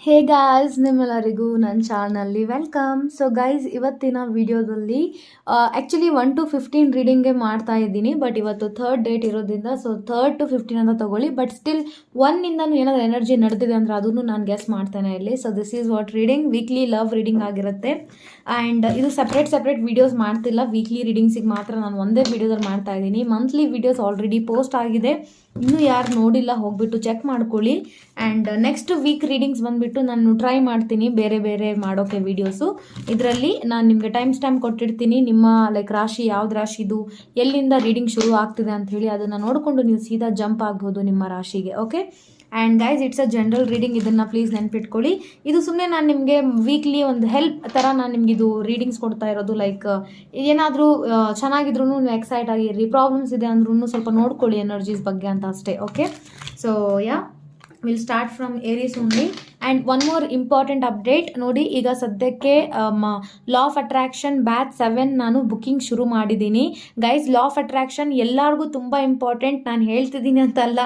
Hey guys, ನಿಮ್ಮೆಲ್ಲರಿಗೂ ನನ್ನ ಚಾನಲ್ನಲ್ಲಿ ವೆಲ್ಕಮ್. ಸೊ ಗೈಸ್, ಇವತ್ತಿನ ವಿಡಿಯೋದಲ್ಲಿ ಆ್ಯಕ್ಚುಲಿ 1 to 15 ರೀಡಿಂಗ್ಗೆ ಮಾಡ್ತಾ ಇದ್ದೀನಿ. ಬಟ್ ಇವತ್ತು 3rd ಡೇಟ್ ಇರೋದ್ರಿಂದ ಸೊ 3rd to 15 ಅಂತ ತೊಗೊಳ್ಳಿ. ಬಟ್ ಸ್ಟಿಲ್ 1ಇಂದನೂ ಏನಾದರೂ ಎನರ್ಜಿ ನಡೆದಿದೆ ಅಂದರೆ ಅದನ್ನು ನಾನು ಗೆಸ್ ಮಾಡ್ತೇನೆ ಇಲ್ಲಿ. So this is what reading, weekly love reading ಆಗಿರುತ್ತೆ. ಆ್ಯಂಡ್ ಇದು ಸಪ್ರೇಟ್ ವೀಡಿಯೋಸ್ ಮಾಡ್ತಿಲ್ಲ, ವೀಕ್ಲಿ ರೀಡಿಂಗ್ಸಿಗೆ ಮಾತ್ರ ನಾನು ಒಂದೇ ವೀಡಿಯೋದಲ್ಲಿ ಮಾಡ್ತಾ ಇದ್ದೀನಿ. ಮಂತ್ಲಿ ವೀಡಿಯೋಸ್ ಆಲ್ರೆಡಿ ಪೋಸ್ಟ್ ಆಗಿದೆ, ಇನ್ನೂ ಯಾರು ನೋಡಿಲ್ಲ ಹೋಗ್ಬಿಟ್ಟು ಚೆಕ್ ಮಾಡ್ಕೊಳ್ಳಿ. ಆ್ಯಂಡ್ ನೆಕ್ಸ್ಟ್ ವೀಕ್ ರೀಡಿಂಗ್ಸ್ ಬಂದುಬಿಟ್ಟು ನಾನು ಟ್ರೈ ಮಾಡ್ತೀನಿ ಬೇರೆ ಮಾಡೋಕ್ಕೆ ವೀಡಿಯೋಸು. ಇದರಲ್ಲಿ ನಾನು ನಿಮಗೆ ಟೈಮ್ ಸ್ಟ್ಯಾಂಪ್ ಕೊಟ್ಟಿರ್ತೀನಿ, ನಿಮ್ಮ ಲೈಕ್ ರಾಶಿ ಯಾವ್ದು ರಾಶಿದು ಎಲ್ಲಿಂದ ರೀಡಿಂಗ್ ಶುರು ಆಗ್ತಿದೆ ಅಂತ ಹೇಳಿ ಅದನ್ನು ನೋಡಿಕೊಂಡು ನೀವು ಸೀದಾ ಜಂಪ್ ಆಗ್ಬೋದು ನಿಮ್ಮ ರಾಶಿಗೆ. Okay, and guys, it's a general reading, ಇದನ್ನು ಪ್ಲೀಸ್ ನೆನ್ಪಿಟ್ಕೊಳ್ಳಿ. ಇದು ಸುಮ್ಮನೆ ನಾನು ನಿಮಗೆ ವೀಕ್ಲಿ ಒಂದು ಹೆಲ್ಪ್ ಥರ ನಾನು ನಿಮ್ಗೆ ಇದು ರೀಡಿಂಗ್ಸ್ ಕೊಡ್ತಾ ಇರೋದು. ಲೈಕ್ ಏನಾದರೂ ಚೆನ್ನಾಗಿದ್ರೂ ನೀವು ಎಕ್ಸೈಟ್ ಆಗಿರ್ರಿ, ಪ್ರಾಬ್ಲಮ್ಸ್ ಇದೆ ಅಂದ್ರೂ ಸ್ವಲ್ಪ ನೋಡ್ಕೊಳ್ಳಿ ಎನರ್ಜೀಸ್ ಬಗ್ಗೆ ಅಂತ ಅಷ್ಟೇ. Okay, so will start from Aries only. And one more important update ನೋಡಿ, ಈಗ ಸದ್ಯಕ್ಕೆ ಲಾ ಆಫ್ ಅಟ್ರಾಕ್ಷನ್ ಬ್ಯಾಚ್ 7 ನಾನು ಬುಕ್ಕಿಂಗ್ ಶುರು ಮಾಡಿದ್ದೀನಿ. ಗೈಸ್, ಲಾ ಆಫ್ ಅಟ್ರಾಕ್ಷನ್ ಎಲ್ಲರಿಗೂ ತುಂಬ ಇಂಪಾರ್ಟೆಂಟ್, ನಾನು ಹೇಳ್ತಿದ್ದೀನಿ ಅಂತಲ್ಲ,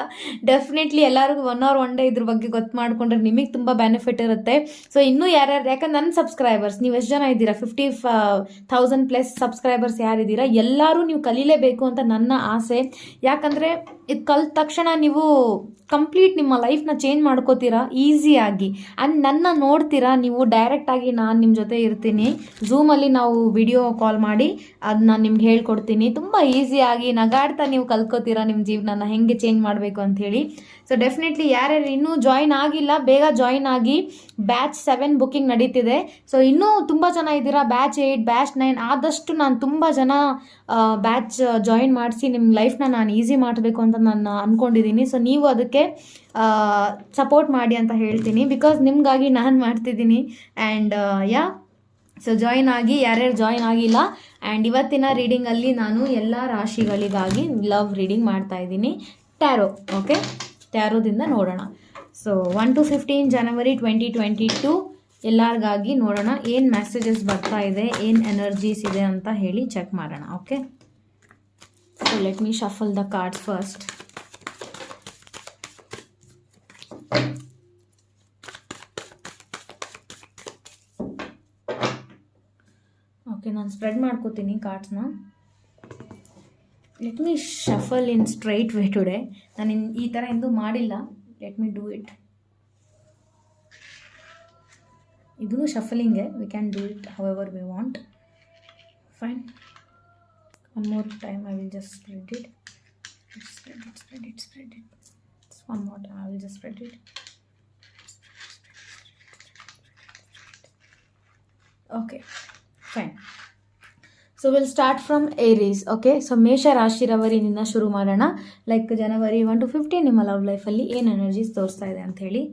ಡೆಫಿನೆಟ್ಲಿ ಎಲ್ಲರಿಗೂ 1 or 1 day ಇದ್ರ ಬಗ್ಗೆ ಗೊತ್ತು ಮಾಡಿಕೊಂಡ್ರೆ ನಿಮಗೆ ತುಂಬ ಬೆನಿಫಿಟ್ ಇರುತ್ತೆ. ಸೊ ಇನ್ನೂ ಯಾರ್ಯಾರು, ಯಾಕಂದ್ರೆ ನನ್ನ ಸಬ್ಸ್ಕ್ರೈಬರ್ಸ್ ನೀವು ಎಷ್ಟು ಜನ ಇದ್ದೀರಾ, 50,000+ ಸಬ್ಸ್ಕ್ರೈಬರ್ಸ್ ಯಾರಿದ್ದೀರಾ, ಎಲ್ಲರೂ ನೀವು ಕಲೀಲೇಬೇಕು ಅಂತ ನನ್ನ ಆಸೆ. ಯಾಕಂದರೆ ಇದು ಕಲ್ತ ತಕ್ಷಣ ನೀವು ಕಂಪ್ಲೀಟ್ ನಿಮ್ಮ ಲೈಫ್ನ ಚೇಂಜ್ ಮಾಡ್ಕೋತೀರಾ ಈಸಿಯಾಗಿ. ಆ್ಯಂಡ್ ನನ್ನ ನೋಡ್ತೀರಾ ನೀವು ಡೈರೆಕ್ಟಾಗಿ, ನಾನು ನಿಮ್ಮ ಜೊತೆ ಇರ್ತೀನಿ, ಝೂಮಲ್ಲಿ ನಾವು ವಿಡಿಯೋ ಕಾಲ್ ಮಾಡಿ ಅದು ನಾನು ನಿಮ್ಗೆ ಹೇಳ್ಕೊಡ್ತೀನಿ. ತುಂಬ ಈಸಿಯಾಗಿ ನಗಾಡ್ತಾ ನೀವು ಕಲ್ತ್ಕೋತೀರಾ ನಿಮ್ಮ ಜೀವನನ ಹೆಂಗೆ ಚೇಂಜ್ ಮಾಡಬೇಕು ಅಂಥೇಳಿ. ಸೊ ಡೆಫಿನೆಟ್ಲಿ ಯಾರ್ಯಾರು ಇನ್ನೂ ಜಾಯಿನ್ ಆಗಿಲ್ಲ, ಬೇಗ ಜಾಯಿನ್ ಆಗಿ. ಬ್ಯಾಚ್ 7 ಬುಕ್ಕಿಂಗ್ ನಡೀತಿದೆ. ಸೊ ಇನ್ನೂ ತುಂಬ ಜನ ಇದ್ದೀರಾ, ಬ್ಯಾಚ್ 8, ಬ್ಯಾಚ್ 9, ಆದಷ್ಟು ನಾನು ತುಂಬ ಜನ ಬ್ಯಾಚ್ ಜಾಯಿನ್ ಮಾಡಿಸಿ ನಿಮ್ಮ ಲೈಫ್ನ ನಾನು ಈಸಿ ಮಾಡಬೇಕು ಅಂತ ನಾನು ಅಂದ್ಕೊಂಡಿದ್ದೀನಿ. ಸೊ ನೀವು ಅದಕ್ಕೆ ಸಪೋರ್ಟ್ ಮಾಡಿ ಅಂತ ಹೇಳ್ತೀನಿ, ಬಿಕಾಸ್ ನಿಮಗಾಗಿ ನಾನು ಮಾಡ್ತಿದ್ದೀನಿ. ಆ್ಯಂಡ್ ಸೊ ಜಾಯಿನ್ ಆಗಿ, ಯಾರ್ಯಾರು ಜಾಯಿನ್ ಆಗಿಲ್ಲ. ಆ್ಯಂಡ್ ಇವತ್ತಿನ ರೀಡಿಂಗಲ್ಲಿ ನಾನು ಎಲ್ಲ ರಾಶಿಗಳಿಗಾಗಿ ಲವ್ ರೀಡಿಂಗ್ ಮಾಡ್ತಾಯಿದ್ದೀನಿ, ಟ್ಯಾರೋ. ಓಕೆ, ಟ್ಯಾರೋದಿಂದ ನೋಡೋಣ. ಸೊ 1 to 15 ಜನವರಿ 2022 ಎಲ್ಲರಿಗಾಗಿ ನೋಡೋಣ ಏನು ಮೆಸೇಜಸ್ ಬರ್ತಾ ಇದೆ, ಏನು ಎನರ್ಜೀಸ್ ಇದೆ ಅಂತ ಹೇಳಿ ಚೆಕ್ ಮಾಡೋಣ. Okay, so let me shuffle the cards first. Okay, ನಾನು ಸ್ಪ್ರೆಡ್ ಮಾಡ್ಕೋತೀನಿ ಕಾರ್ಡ್ಸ್ನ. Let me shuffle in straight way today. ನಾನು ಈ ಥರ ಎಂದೂ ಮಾಡಿಲ್ಲ, ಲೆಟ್ ಮೀ ಡೂ ಇಟ್. ಇದೂ ಶಫಲಿಂಗೇ, we can do it however we want. Fine, one more time I will just spread it. Spread it. One more time I will just spread it. Okay, fine. So will start from Aries. Okay, so ಮೇಷ ರಾಶಿರವರಿನಿಂದ ಶುರು ಮಾಡೋಣ. Like January 1 to 15 ನಿಮ್ಮ love ಲೈಫಲ್ಲಿ ಏನು energies ತೋರಿಸ್ತಾ ಇದೆ ಅಂತ ಹೇಳಿ.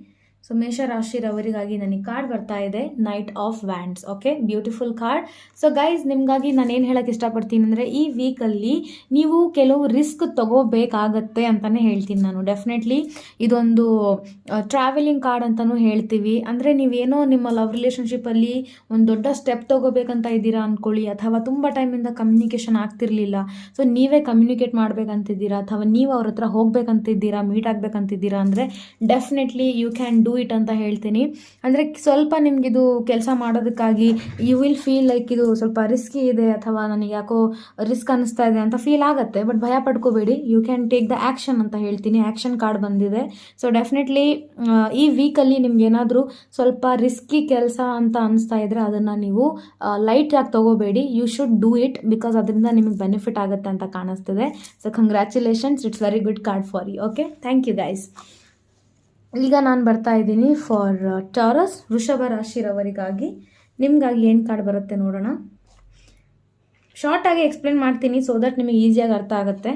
ಸೊ ಮೇಷ ರಾಶಿರವರಿಗಾಗಿ ನನಗೆ ಕಾರ್ಡ್ ಬರ್ತಾ ಇದೆ, knight of wands. Okay, beautiful card. So guys, ನಿಮಗಾಗಿ ನಾನು ಏನು ಹೇಳೋಕ್ಕೆ ಇಷ್ಟಪಡ್ತೀನಿ ಅಂದರೆ, ಈ ವೀಕಲ್ಲಿ ನೀವು ಕೆಲವು ರಿಸ್ಕ್ ತಗೋಬೇಕಾಗತ್ತೆ ಅಂತಲೇ ಹೇಳ್ತೀನಿ ನಾನು. ಡೆಫಿನೆಟ್ಲಿ ಇದೊಂದು ಟ್ರಾವೆಲಿಂಗ್ ಕಾರ್ಡ್ ಅಂತಲೂ ಹೇಳ್ತೀವಿ. ಅಂದರೆ ನೀವೇನೋ ನಿಮ್ಮ ಲವ್ ರಿಲೇಷನ್ಶಿಪ್ಪಲ್ಲಿ ಒಂದು ದೊಡ್ಡ ಸ್ಟೆಪ್ ತೊಗೋಬೇಕಂತ ಇದ್ದೀರಾ ಅಂದ್ಕೊಳ್ಳಿ, ಅಥವಾ ತುಂಬ ಟೈಮಿಂದ ಕಮ್ಯುನಿಕೇಷನ್ ಆಗ್ತಿರ್ಲಿಲ್ಲ, ಸೊ ನೀವೇ ಕಮ್ಯುನಿಕೇಟ್ ಮಾಡಬೇಕಂತಿದ್ದೀರಾ, ಅಥವಾ ನೀವು ಅವ್ರ ಹತ್ರ ಹೋಗ್ಬೇಕಂತಿದ್ದೀರಾ, ಮೀಟ್ ಆಗಬೇಕಂತಿದ್ದೀರಾ ಅಂದರೆ definitely you can do it ಅಂತ ಹೇಳ್ತೀನಿ. ಅಂದರೆ ಸ್ವಲ್ಪ ನಿಮಗಿದು ಕೆಲಸ ಮಾಡೋದಕ್ಕಾಗಿ ಯು ವಿಲ್ ಫೀಲ್ ಲೈಕ್ ಇದು ಸ್ವಲ್ಪ ರಿಸ್ಕಿ ಇದೆ, ಅಥವಾ ನನಗೆ ಯಾಕೋ ರಿಸ್ಕ್ ಅನ್ನಿಸ್ತಾ ಇದೆ ಅಂತ ಫೀಲ್ ಆಗುತ್ತೆ. ಬಟ್ ಭಯ ಪಡ್ಕೋಬೇಡಿ, you can take the action ಅಂತ ಹೇಳ್ತೀನಿ. ಆ್ಯಕ್ಷನ್ ಕಾರ್ಡ್ ಬಂದಿದೆ. ಸೊ ಡೆಫಿನೆಟ್ಲಿ ಈ ವೀಕಲ್ಲಿ ನಿಮ್ಗೆ ಏನಾದರೂ ಸ್ವಲ್ಪ ರಿಸ್ಕಿ ಕೆಲಸ ಅಂತ ಅನಿಸ್ತಾ ಇದ್ದರೆ ಅದನ್ನು ನೀವು ಲೈಟಾಗಿ ತೊಗೋಬೇಡಿ. You should do it, because ಅದರಿಂದ ನಿಮಗೆ ಬೆನಿಫಿಟ್ ಆಗುತ್ತೆ ಅಂತ ಕಾಣಿಸ್ತಿದೆ. So congratulations, it's very good card for you. Okay, thank you guys. ಈಗ ನಾನು ಬರ್ತಾ ಇದ್ದೀನಿ ಫಾರ್ ಟಾರಸ್, ವೃಷಭ ರಾಶಿರವರಿಗಾಗಿ. ನಿಮಗಾಗಿ ಏನು ಕಾರ್ಡ್ ಬರುತ್ತೆ ನೋಡೋಣ. ಶಾರ್ಟಾಗಿ ಎಕ್ಸ್ಪ್ಲೇನ್ ಮಾಡ್ತೀನಿ, ಸೊ ದಟ್ ನಿಮಗೆ ಈಸಿಯಾಗಿ ಅರ್ಥ ಆಗುತ್ತೆ.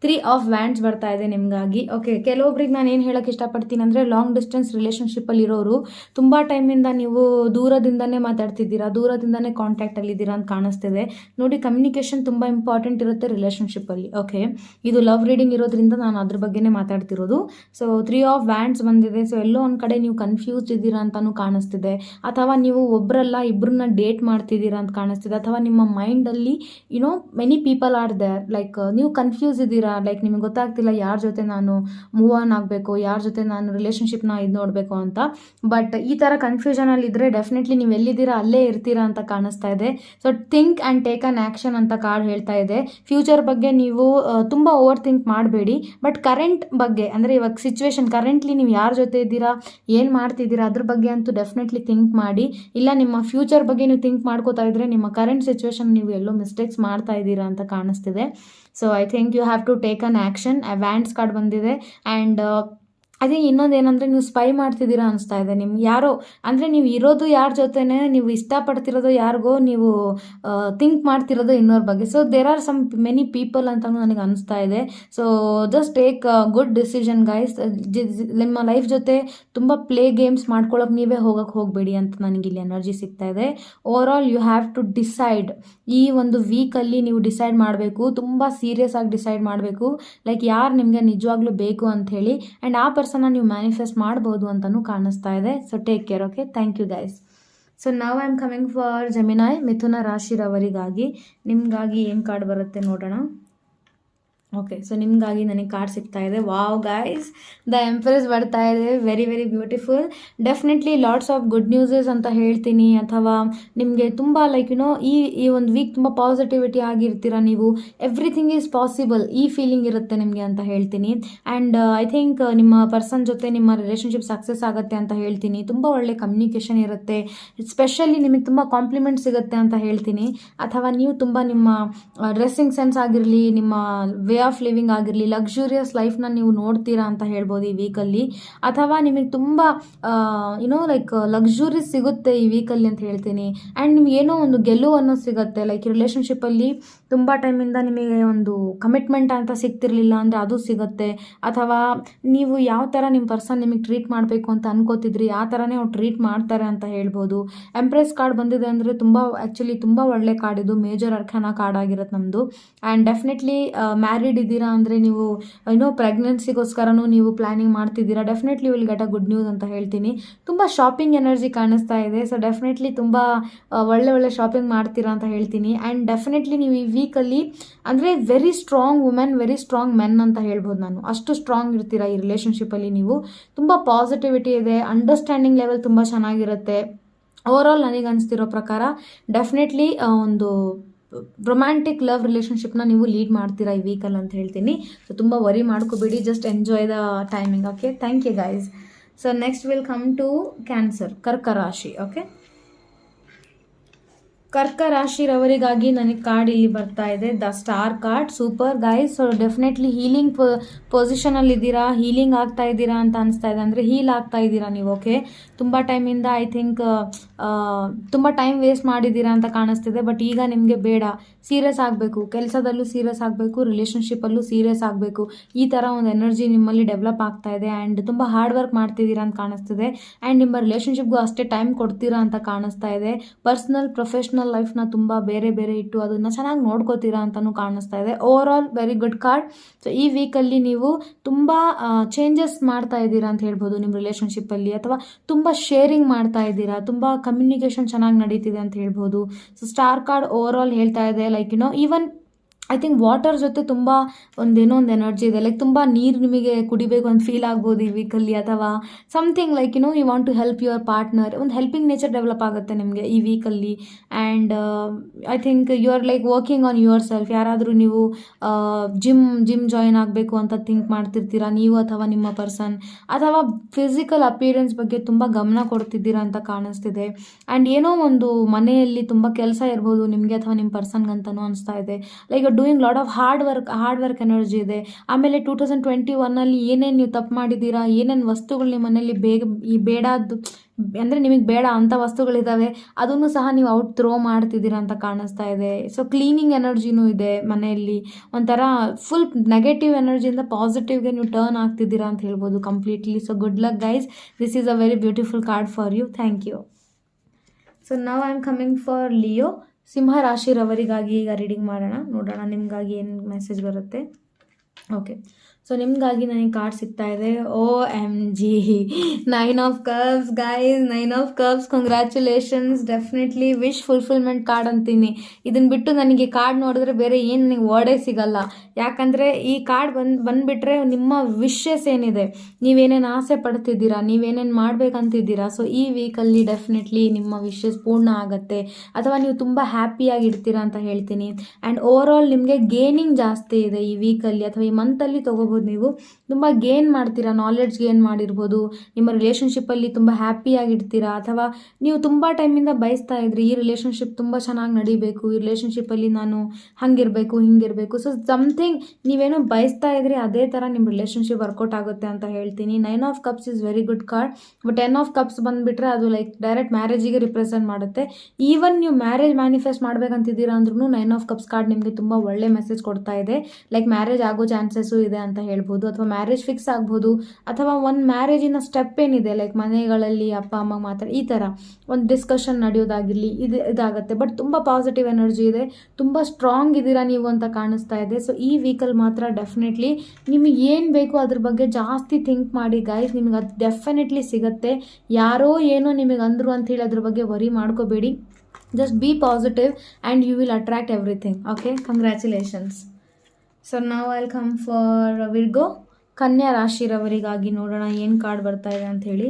3 ಆಫ್ ವ್ಯಾಂಡ್ಸ್ ಬರ್ತಾ ಇದೆ ನಿಮಗಾಗಿ. ಓಕೆ, ಕೆಲವೊಬ್ರಿಗೆ ನಾನು ಏನು ಹೇಳೋಕ್ಕೆ ಇಷ್ಟಪಡ್ತೀನಿ ಅಂದರೆ, ಲಾಂಗ್ ಡಿಸ್ಟೆನ್ಸ್ ರಿಲೇಷನ್ಶಿಪ್ಪಲ್ಲಿ ಇರೋರು ತುಂಬ ಟೈಮಿಂದ ನೀವು ದೂರದಿಂದನೇ ಮಾತಾಡ್ತಿದ್ದೀರಾ, ದೂರದಿಂದನೇ ಕಾಂಟ್ಯಾಕ್ಟಲ್ಲಿದ್ದೀರಾ ಅಂತ ಕಾಣಿಸ್ತಿದೆ ನೋಡಿ. ಕಮ್ಯುನಿಕೇಷನ್ ತುಂಬ ಇಂಪಾರ್ಟೆಂಟ್ ಇರುತ್ತೆ ರಿಲೇಷನ್ಶಿಪ್ಪಲ್ಲಿ. ಓಕೆ, ಇದು ಲವ್ ರೀಡಿಂಗ್ ಇರೋದ್ರಿಂದ ನಾನು ಅದ್ರ ಬಗ್ಗೆನೇ ಮಾತಾಡ್ತಿರೋದು. ಸೊ 3 ಆಫ್ ವ್ಯಾಂಡ್ಸ್ ಬಂದಿದೆ. ಸೊ ಎಲ್ಲೋ ಒಂದು ಕಡೆ ನೀವು ಕನ್ಫ್ಯೂಸ್ಡ್ ಇದ್ದೀರಾ ಅಂತಲೂ ಕಾಣಿಸ್ತಿದೆ, ಅಥವಾ ನೀವು ಒಬ್ಬರಲ್ಲ ಇಬ್ಬರನ್ನ ಡೇಟ್ ಮಾಡ್ತಿದ್ದೀರಾ ಅಂತ ಕಾಣಿಸ್ತಿದೆ, ಅಥವಾ ನಿಮ್ಮ ಮೈಂಡಲ್ಲಿ many people are there, like ನೀವು ಕನ್ಫ್ಯೂಸ್ ಇದ್ದೀರಾ, ಲೈಕ್ ನಿಮಗೆ ಗೊತ್ತಾಗ್ತಿಲ್ಲ ಯಾರ ಜೊತೆ ನಾನು ಮೂವ್ ಆನ್ ಆಗಬೇಕು, ಯಾರ ಜೊತೆ ನಾನು ರಿಲೇಷನ್ಶಿಪ್ನ ಇದು ನೋಡಬೇಕು ಅಂತ. ಬಟ್ ಈ ಥರ ಕನ್ಫ್ಯೂಷನಲ್ಲಿ ಇದ್ದರೆ ಡೆಫಿನೆಟ್ಲಿ ನೀವು ಎಲ್ಲಿದ್ದೀರಾ ಅಲ್ಲೇ ಇರ್ತೀರಾ ಅಂತ ಕಾಣಿಸ್ತಾ ಇದೆ. So think and take an action ಅಂತ ಕಾರ್ಡ್ ಹೇಳ್ತಾ ಇದೆ. ಫ್ಯೂಚರ್ ಬಗ್ಗೆ ನೀವು ತುಂಬ ಓವರ್ ಥಿಂಕ್ ಮಾಡಬೇಡಿ, ಬಟ್ ಕರೆಂಟ್ ಬಗ್ಗೆ ಅಂದರೆ ಇವಾಗ ಸಿಚುವೇಶನ್ ಕರೆಂಟ್ಲಿ ನೀವು ಯಾರ ಜೊತೆ ಇದ್ದೀರಾ, ಏನು ಮಾಡ್ತಿದ್ದೀರಾ ಅದ್ರ ಬಗ್ಗೆ ಅಂತೂ ಡೆಫಿನೆಟ್ಲಿ ಥಿಂಕ್ ಮಾಡಿ. ಇಲ್ಲ ನಿಮ್ಮ ಫ್ಯೂಚರ್ ಬಗ್ಗೆ ನೀವು ಥಿಂಕ್ ಮಾಡ್ಕೋತಾ ಇದ್ದರೆ ನಿಮ್ಮ ಕರೆಂಟ್ ಸಿಚುವೇಶನ್ ನೀವು ಎಲ್ಲೋ ಮಿಸ್ಟೇಕ್ಸ್ ಮಾಡ್ತಾ ಇದ್ದೀರಾ ಅಂತ ಕಾಣಿಸ್ತಿದೆ. So I think you have to take an action. Wands card ಬಂದಿದೆ. ಆ್ಯಂಡ್ ಅದೇ ಇನ್ನೊಂದು ಏನಂದರೆ, ನೀವು ಸ್ಪೈ ಮಾಡ್ತಿದ್ದೀರಾ ಅನಿಸ್ತಾ ಇದೆ. ನಿಮ್ಗೆ ಯಾರೋ ಅಂದರೆ ನೀವು ಇರೋದು ಯಾರ ಜೊತೆನೇ, ನೀವು ಇಷ್ಟಪಡ್ತಿರೋದು ಯಾರಿಗೋ, ನೀವು ಥಿಂಕ್ ಮಾಡ್ತಿರೋದು ಇನ್ನೋರ ಬಗ್ಗೆ. So there are some many people ಅಂತಲೂ ನನಗೆ ಅನಿಸ್ತಾ ಇದೆ. So just take good decision guys. ನಿಮ್ಮ ಲೈಫ್ ಜೊತೆ ತುಂಬ ಪ್ಲೇ ಗೇಮ್ಸ್ ಮಾಡ್ಕೊಳ್ಳೋಕೆ ನೀವೇ ಹೋಗಬೇಡಿ ಅಂತ ನನಗಿಲ್ಲಿ ಎನರ್ಜಿ ಸಿಗ್ತಾ ಇದೆ. Overall you have to decide. ಈ ಒಂದು ವೀಕಲ್ಲಿ ನೀವು ಡಿಸೈಡ್ ಮಾಡಬೇಕು, ತುಂಬ ಸೀರಿಯಸ್ ಆಗಿ ಡಿಸೈಡ್ ಮಾಡಬೇಕು, ಲೈಕ್ ಯಾರು ನಿಮಗೆ ನಿಜವಾಗ್ಲೂ ಬೇಕು ಅಂಥೇಳಿ. ಆ್ಯಂಡ್ ಆ ಪರ್ಸನ್ನ ನೀವು ಮ್ಯಾನಿಫೆಸ್ಟ್ ಮಾಡ್ಬೋದು ಅಂತಲೂ ಕಾಣಿಸ್ತಾ ಇದೆ. So take care. Okay, thank you guys. So ನಾವು I am coming for Gemini, ಮಿಥುನ ರಾಶಿರವರಿಗಾಗಿ. ನಿಮಗಾಗಿ ಏನು ಕಾರ್ಡ್ ಬರುತ್ತೆ ನೋಡೋಣ. ಓಕೆ, ಸೊ ನಿಮಗಾಗಿ ನನಗೆ ಕಾರ್ಡ್ ಸಿಗ್ತಾ ಇದೆ. ವಾವ್ ಗೈಸ್, ದ ಎಂಪ್ರೆಸ್ ಬರ್ತಾ ಇದೆ. Very very beautiful. Definitely lots of good news ಅಂತ ಹೇಳ್ತೀನಿ. ಅಥವಾ ನಿಮಗೆ ತುಂಬ ಲೈಕ್ ಈ ಒಂದು ವೀಕ್ ತುಂಬ ಪಾಸಿಟಿವಿಟಿ ಆಗಿರ್ತೀರ ನೀವು. ಎವ್ರಿಥಿಂಗ್ ಈಸ್ ಪಾಸಿಬಲ್, ಈ ಫೀಲಿಂಗ್ ಇರುತ್ತೆ ನಿಮಗೆ ಅಂತ ಹೇಳ್ತೀನಿ. ಆ್ಯಂಡ್ ಐ ಥಿಂಕ್ ನಿಮ್ಮ ಪರ್ಸನ್ ಜೊತೆ ನಿಮ್ಮ ರಿಲೇಷನ್ಶಿಪ್ ಸಕ್ಸಸ್ ಆಗುತ್ತೆ ಅಂತ ಹೇಳ್ತೀನಿ. ತುಂಬ ಒಳ್ಳೆ ಕಮ್ಯುನಿಕೇಷನ್ ಇರುತ್ತೆ. ಸ್ಪೆಷಲಿ ನಿಮಗೆ ತುಂಬ ಕಾಂಪ್ಲಿಮೆಂಟ್ ಸಿಗುತ್ತೆ ಅಂತ ಹೇಳ್ತೀನಿ. ಅಥವಾ ನೀವು ತುಂಬ ನಿಮ್ಮ ಡ್ರೆಸ್ಸಿಂಗ್ ಸೆನ್ಸ್ ಆಗಿರಲಿ, ನಿಮ್ಮ ವೇ ಆಫ್ ಲಿವಿಂಗ್ ಆಗಿರಲಿ, ಲಕ್ಸುರಿಯಸ್ ಲೈಫ್ನ ನೀವು ನೋಡ್ತೀರಾ ಅಂತ ಹೇಳ್ಬೋದು ಈ ವೀಕಲ್ಲಿ. ಅಥವಾ ನಿಮಗೆ ತುಂಬ ಲೈಕ್ ಲಕ್ಸುರಿ ಸಿಗುತ್ತೆ ಈ ವೀಕಲ್ಲಿ ಅಂತ ಹೇಳ್ತೀನಿ. ಆ್ಯಂಡ್ ನಿಮ್ಗೆ ಏನೋ ಒಂದು ಗೆಲುವು ಅನ್ನೋದು ಸಿಗುತ್ತೆ. ಲೈಕ್ ರಿಲೇಷನ್ಶಿಪ್ಪಲ್ಲಿ ತುಂಬ ಟೈಮಿಂದ ನಿಮಗೆ ಒಂದು ಕಮಿಟ್ಮೆಂಟ್ ಅಂತ ಸಿಗ್ತಿರ್ಲಿಲ್ಲ ಅಂದರೆ ಅದು ಸಿಗುತ್ತೆ. ಅಥವಾ ನೀವು ಯಾವ ಥರ ನಿಮ್ಮ ಪರ್ಸನ್ ನಿಮಗೆ ಟ್ರೀಟ್ ಮಾಡಬೇಕು ಅಂತ ಅನ್ಕೋತಿದ್ರಿ, ಆ ಥರನೇ ಅವ್ರು ಟ್ರೀಟ್ ಮಾಡ್ತಾರೆ ಅಂತ ಹೇಳ್ಬೋದು. ಎಂಪ್ರೆಸ್ ಕಾರ್ಡ್ ಬಂದಿದೆ ಅಂದರೆ ಆ್ಯಕ್ಚುಲಿ ತುಂಬ ಒಳ್ಳೆ ಕಾರ್ಡ್ ಇದು. ಮೇಜರ್ ಅರ್ಖಾನ ಕಾರ್ಡ್ ಆಗಿರುತ್ತೆ ನಮ್ಮದು. ಆ್ಯಂಡ್ ಡೆಫಿನೆಟ್ಲಿ ಮ್ಯಾರಿಡ್ ಇದ್ದೀರಾ ಅಂದರೆ ನೀವು ಪ್ರೆಗ್ನೆನ್ಸಿಗೋಸ್ಕರನೂ ನೀವು ಪ್ಲ್ಯಾನಿಂಗ್ ಮಾಡ್ತಿದ್ದೀರಾ. Definitely will get a good news ಅಂತ ಹೇಳ್ತೀನಿ. ತುಂಬ ಶಾಪಿಂಗ್ ಎನರ್ಜಿ ಕಾಣಿಸ್ತಾ ಇದೆ. ಸೊ ಡೆಫಿನೆಟ್ಲಿ ತುಂಬ ಒಳ್ಳೆ ಶಾಪಿಂಗ್ ಮಾಡ್ತೀರಾ ಅಂತ ಹೇಳ್ತೀನಿ. ಆ್ಯಂಡ್ ಡೆಫಿನೆಟ್ಲಿ ನೀವು ಈ ವೀಕಲ್ಲಿ ಅಂದರೆ very strong women, very strong men ಅಂತ ಹೇಳ್ಬೋದು ನಾನು. ಅಷ್ಟು ಸ್ಟ್ರಾಂಗ್ ಇರ್ತೀರಾ ಈ ರಿಲೇಷನ್ಶಿಪ್ಪಲ್ಲಿ ನೀವು. ತುಂಬ ಪಾಸಿಟಿವಿಟಿ ಇದೆ, ಅಂಡರ್ಸ್ಟ್ಯಾಂಡಿಂಗ್ ಲೆವೆಲ್ ತುಂಬ ಚೆನ್ನಾಗಿರುತ್ತೆ. ಓವರ್ ಆಲ್ ನನಗೆ ಅನಿಸ್ತಿರೋ ಪ್ರಕಾರ ಡೆಫಿನೆಟ್ಲಿ ಒಂದು ರೊಮ್ಯಾಂಟಿಕ್ ಲವ್ ರಿಲೇಷನ್ಶಿಪ್ನ ನೀವು ಲೀಡ್ ಮಾಡ್ತೀರಾ ಈ ವೀಕಲ್ಲಿ ಅಂತ ಹೇಳ್ತೀನಿ. ಸೊ ತುಂಬ ವರಿ ಮಾಡ್ಕೋಬೇಡಿ, just enjoy the timing. Okay, thank you guys. So next will come to cancer, ಕರ್ಕ ರಾಶಿ. ಓಕೆ, ಕರ್ಕ ರಾಶಿರವರಿಗಾಗಿ ನನಗೆ ಕಾರ್ಡ್ ಇಲ್ಲಿ ಬರ್ತಾ ಇದೆ, the star card. Super guys. So definitely healing ಪೊಸಿಷನಲ್ಲಿ ಇದ್ದೀರಾ, ಹೀಲಿಂಗ್ ಆಗ್ತಾ ಇದ್ದೀರಾ ಅಂತ ಅನಿಸ್ತಾ ಇದೆ. ಅಂದರೆ ಹೀಲ್ ಆಗ್ತಾ ಇದ್ದೀರಾ ನೀವು. ಓಕೆ, ತುಂಬ ಟೈಮಿಂದ ಐ ಥಿಂಕ್ ತುಂಬ ಟೈಮ್ ವೇಸ್ಟ್ ಮಾಡಿದ್ದೀರಾ ಅಂತ ಕಾಣಿಸ್ತಿದೆ. ಬಟ್ ಈಗ ನಿಮಗೆ ಬೇಡ, ಸೀರಿಯಸ್ ಆಗಬೇಕು, ಕೆಲಸದಲ್ಲೂ ಸೀರಿಯಸ್ ಆಗಬೇಕು, ರಿಲೇಷನ್ಶಿಪ್ಪಲ್ಲೂ ಸೀರಿಯಸ್ ಆಗಬೇಕು. ಈ ಥರ ಒಂದು ಎನರ್ಜಿ ನಿಮ್ಮಲ್ಲಿ ಡೆವಲಪ್ ಆಗ್ತಾ ಇದೆ. ಆ್ಯಂಡ್ ತುಂಬ ಹಾರ್ಡ್ ವರ್ಕ್ ಮಾಡ್ತಿದ್ದೀರಾ ಅಂತ ಕಾಣಿಸ್ತಿದೆ. ಆ್ಯಂಡ್ ನಿಮ್ಮ ರಿಲೇಷನ್ಶಿಪ್ಗೂ ಅಷ್ಟೇ ಟೈಮ್ ಕೊಡ್ತೀರಾ ಅಂತ ಕಾಣಿಸ್ತಾ ಇದೆ. ಪರ್ಸ್ನಲ್ ಪ್ರೊಫೆಷ್ನಲ್ ಲೈಫ್ನ ತುಂಬ ಬೇರೆ ಇಟ್ಟು ಅದನ್ನು ಚೆನ್ನಾಗಿ ನೋಡ್ಕೋತೀರಾ ಅಂತಲೂ ಕಾಣಿಸ್ತಾ ಇದೆ. Over all very good card. So ಈ ವೀಕಲ್ಲಿ ನೀವು ತುಂಬ ಚೇಂಜಸ್ ಮಾಡ್ತಾ ಇದ್ದೀರಾ ಅಂತ ಹೇಳ್ಬೋದು ನಿಮ್ಮ ರಿಲೇಷನ್ಶಿಪ್ಪಲ್ಲಿ. ಅಥವಾ ತುಂಬ ಶೇರಿಂಗ್ ಮಾಡ್ತಾ ಇದ್ದೀರಾ, ತುಂಬ ಕಮ್ಯುನಿಕೇಷನ್ ಚೆನ್ನಾಗಿ ನಡೀತಿದೆ ಅಂತ ಹೇಳ್ಬೋದು. So star card over all ಹೇಳ್ತಾ ಇದೆ like even I think water ಜೊತೆ ತುಂಬ ಏನೋ ಒಂದು ಎನರ್ಜಿ ಇದೆ. ಲೈಕ್ ತುಂಬ ನೀರು ನಿಮಗೆ ಕುಡಿಬೇಕು ಅಂತ ಫೀಲ್ ಆಗ್ಬೋದು ಈ ವೀಕಲ್ಲಿ. ಅಥವಾ something like you want to help your partner. ಒಂದು ಹೆಲ್ಪಿಂಗ್ ನೇಚರ್ ಡೆವಲಪ್ ಆಗುತ್ತೆ ನಿಮಗೆ ಈ ವೀಕಲ್ಲಿ. And I think you are like working on your self. ಯಾರಾದರೂ ನೀವು ಜಿಮ್ ಜಾಯಿನ್ ಆಗಬೇಕು ಅಂತ ಥಿಂಕ್ ಮಾಡ್ತಿರ್ತೀರಾ ನೀವು ಅಥವಾ ನಿಮ್ಮ ಪರ್ಸನ್. ಅಥವಾ ಫಿಸಿಕಲ್ ಅಪಿಯರೆನ್ಸ್ ಬಗ್ಗೆ ತುಂಬ ಗಮನ ಕೊಡ್ತಿದ್ದೀರಾ ಅಂತ ಕಾಣಿಸ್ತಿದೆ. ಆ್ಯಂಡ್ ಏನೋ ಒಂದು ಮನೆಯಲ್ಲಿ ತುಂಬ ಕೆಲಸ ಇರ್ಬೋದು ನಿಮಗೆ ಅಥವಾ ನಿಮ್ಮ ಪರ್ಸನ್ಗಂತನೂ ಅನಿಸ್ತಾ ಇದೆ. Like doing lot of hard work energy ಇದೆ. ಆಮೇಲೆ 2021 ಏನೇನು ನೀವು ತಪ್ಪು ಮಾಡಿದ್ದೀರಾ, ಏನೇನು ವಸ್ತುಗಳು ನಿಮ್ಮ ಮನೇಲಿ ಬೇಡಾದ್ದು ಅಂದರೆ ನಿಮಗೆ ಬೇಡ ಅಂಥ ವಸ್ತುಗಳಿದ್ದಾವೆ, ಅದನ್ನು ಸಹ ನೀವು ಔಟ್ ಥ್ರೋ ಮಾಡ್ತಿದ್ದೀರಾ ಅಂತ ಕಾಣಿಸ್ತಾ ಇದೆ. ಸೊ ಕ್ಲೀನಿಂಗ್ ಎನರ್ಜಿನೂ ಇದೆ ಮನೆಯಲ್ಲಿ. ಒಂಥರ ಫುಲ್ ನೆಗೆಟಿವ್ ಎನರ್ಜಿಯಿಂದ ಪಾಸಿಟಿವ್ಗೆ ನೀವು ಟರ್ನ್ ಆಗ್ತಿದ್ದೀರಾ ಅಂತ ಹೇಳ್ಬೋದು completely. So good luck guys, this is a very beautiful card for you. Thank you. So now I am coming for Leo. ಸಿಂಹ ರಾಶಿರವರಿಗಾಗಿ ಈಗ ರೀಡಿಂಗ್ ಮಾಡೋಣ, ನೋಡೋಣ ನಿಮಗಾಗಿ ಏನು ಮೆಸೇಜ್ ಬರುತ್ತೆ. ಓಕೆ, ಸೊ ನಿಮಗಾಗಿ ನನಗೆ ಕಾರ್ಡ್ ಸಿಗ್ತಾ ಇದೆ. OMG 9 of cups guys, 9 of cups. Congratulations. Definitely wish fulfilment card ಅಂತೀನಿ. ಇದನ್ನು ಬಿಟ್ಟು ನನಗೆ ಕಾರ್ಡ್ ನೋಡಿದ್ರೆ ಬೇರೆ ಏನು ನನಗೆ ವರ್ಡೇ ಸಿಗಲ್ಲ. ಯಾಕಂದರೆ ಈ ಕಾರ್ಡ್ ಬಂದುಬಿಟ್ರೆ ನಿಮ್ಮ ವಿಶಸ್ ಏನಿದೆ, ನೀವೇನೇನು ಆಸೆ ಪಡ್ತಿದ್ದೀರಾ, ನೀವೇನೇನು ಮಾಡಬೇಕಂತಿದ್ದೀರಾ, ಸೊ ಈ ವೀಕಲ್ಲಿ ಡೆಫಿನೆಟ್ಲಿ ನಿಮ್ಮ ವಿಶಸ್ ಪೂರ್ಣ ಆಗುತ್ತೆ, ಅಥವಾ ನೀವು ತುಂಬ ಹ್ಯಾಪಿಯಾಗಿರ್ತೀರಾ ಅಂತ ಹೇಳ್ತೀನಿ. ಆ್ಯಂಡ್ ಓವರ್ ಆಲ್ ನಿಮಗೆ ಗೇನಿಂಗ್ ಜಾಸ್ತಿ ಇದೆ ಈ ವೀಕಲ್ಲಿ, ಅಥವಾ ಈ ಮಂತಲ್ಲಿ ತೊಗೋಬೋದು. ನೀವು ತುಂಬ ಗೇನ್ ಮಾಡ್ತೀರಾ, ನಾಲೆಡ್ಜ್ ಗೇನ್ ಮಾಡಿರ್ಬೋದು, ನಿಮ್ಮ ರಿಲೇಷನ್ಶಿಪ್ಪಲ್ಲಿ ತುಂಬ ಹ್ಯಾಪಿಯಾಗಿರ್ತೀರಾ, ಅಥವಾ ನೀವು ತುಂಬ ಟೈಮಿಂದ ಬಯಸ್ತಾ ಇದ್ರಿ ಈ ರಿಲೇಷನ್ಶಿಪ್ ತುಂಬ ಚೆನ್ನಾಗಿ ನಡಿಬೇಕು, ಈ ರಿಲೇಷನ್ಶಿಪ್ಪಲ್ಲಿ ನಾನು ಹಂಗಿರಬೇಕು ಹಿಂಗಿರಬೇಕು. ಸೊ ಸಮಥಿಂಗ್ ನೀವೇನೋ ಬಯಸ್ತಾ ಇದ್ರಿ, ಅದೇ ಥರ ನಿಮ್ಮ ರಿಲೇಷನ್ಶಿಪ್ ವರ್ಕೌಟ್ ಆಗುತ್ತೆ ಅಂತ ಹೇಳ್ತೀನಿ. 9 of cups is very good card. But 10 of cups ಬಂದುಬಿಟ್ರೆ ಅದು ಲೈಕ್ ಡೈರೆಕ್ಟ್ ಮ್ಯಾರೇಜಿಗೆ ರಿಪ್ರೆಸೆಂಟ್ ಮಾಡುತ್ತೆ. ಈವನ್ ನೀವು ಮ್ಯಾರೇಜ್ ಮ್ಯಾನಿಫೆಸ್ಟ್ ಮಾಡ್ಬೇಕಂತಿದ್ದೀರಾ ಅಂದ್ರೂ 9 ಆಫ್ ಕಪ್ಸ್ ಕಾರ್ಡ್ ನಿಮಗೆ ತುಂಬ ಒಳ್ಳೆ ಮೆಸೇಜ್ ಕೊಡ್ತಾ ಇದೆ. ಲೈಕ್ ಮ್ಯಾರೇಜ್ ಆಗೋ ಚಾನ್ಸಸ್ಸು ಇದೆ ಅಂತ ಹೇಳ್ಬೋದು, ಅಥವಾ ಮ್ಯಾರೇಜ್ ಫಿಕ್ಸ್ ಆಗ್ಬೋದು, ಅಥವಾ ಒಂದು ಮ್ಯಾರೇಜಿನ ಸ್ಟೆಪ್ ಏನಿದೆ ಲೈಕ್ ಮನೆಗಳಲ್ಲಿ ಅಪ್ಪ ಅಮ್ಮ ಮಾತಾಡಿ ಈ ಥರ ಒಂದು ಡಿಸ್ಕಷನ್ ನಡೆಯೋದಾಗಿರಲಿ, ಇದಾಗುತ್ತೆ. ಬಟ್ ತುಂಬ ಪಾಸಿಟಿವ್ ಎನರ್ಜಿ ಇದೆ, ತುಂಬ ಸ್ಟ್ರಾಂಗ್ ಇದ್ದೀರಾ ನೀವು ಅಂತ ಕಾಣಿಸ್ತಾ ಇದೆ. ಸೊ ಈ ವೀಕಲ್ಲಿ ಮಾತ್ರ ಡೆಫಿನೆಟ್ಲಿ ನಿಮಗೆ ಏನು ಬೇಕು ಅದ್ರ ಬಗ್ಗೆ ಜಾಸ್ತಿ ಥಿಂಕ್ ಮಾಡಿ ಗೈಸ್, ನಿಮಗೆ ಅದು ಡೆಫಿನೆಟ್ಲಿ ಸಿಗುತ್ತೆ. ಯಾರೋ ಏನೋ ನಿಮಗೆ ಅಂದರು ಅಂಥೇಳಿ ಅದ್ರ ಬಗ್ಗೆ ವರಿ ಮಾಡ್ಕೋಬೇಡಿ. Just be positive and you will attract everything. Okay, congratulations. So ನಾವು ಐಲ್ ಕಮ್ ಫಾರ್ ವಿರ್ಗೋ. ಕನ್ಯಾ ರಾಶಿರವರಿಗಾಗಿ ನೋಡೋಣ ಏನು ಕಾರ್ಡ್ ಬರ್ತಾ ಇದೆ ಅಂಥೇಳಿ.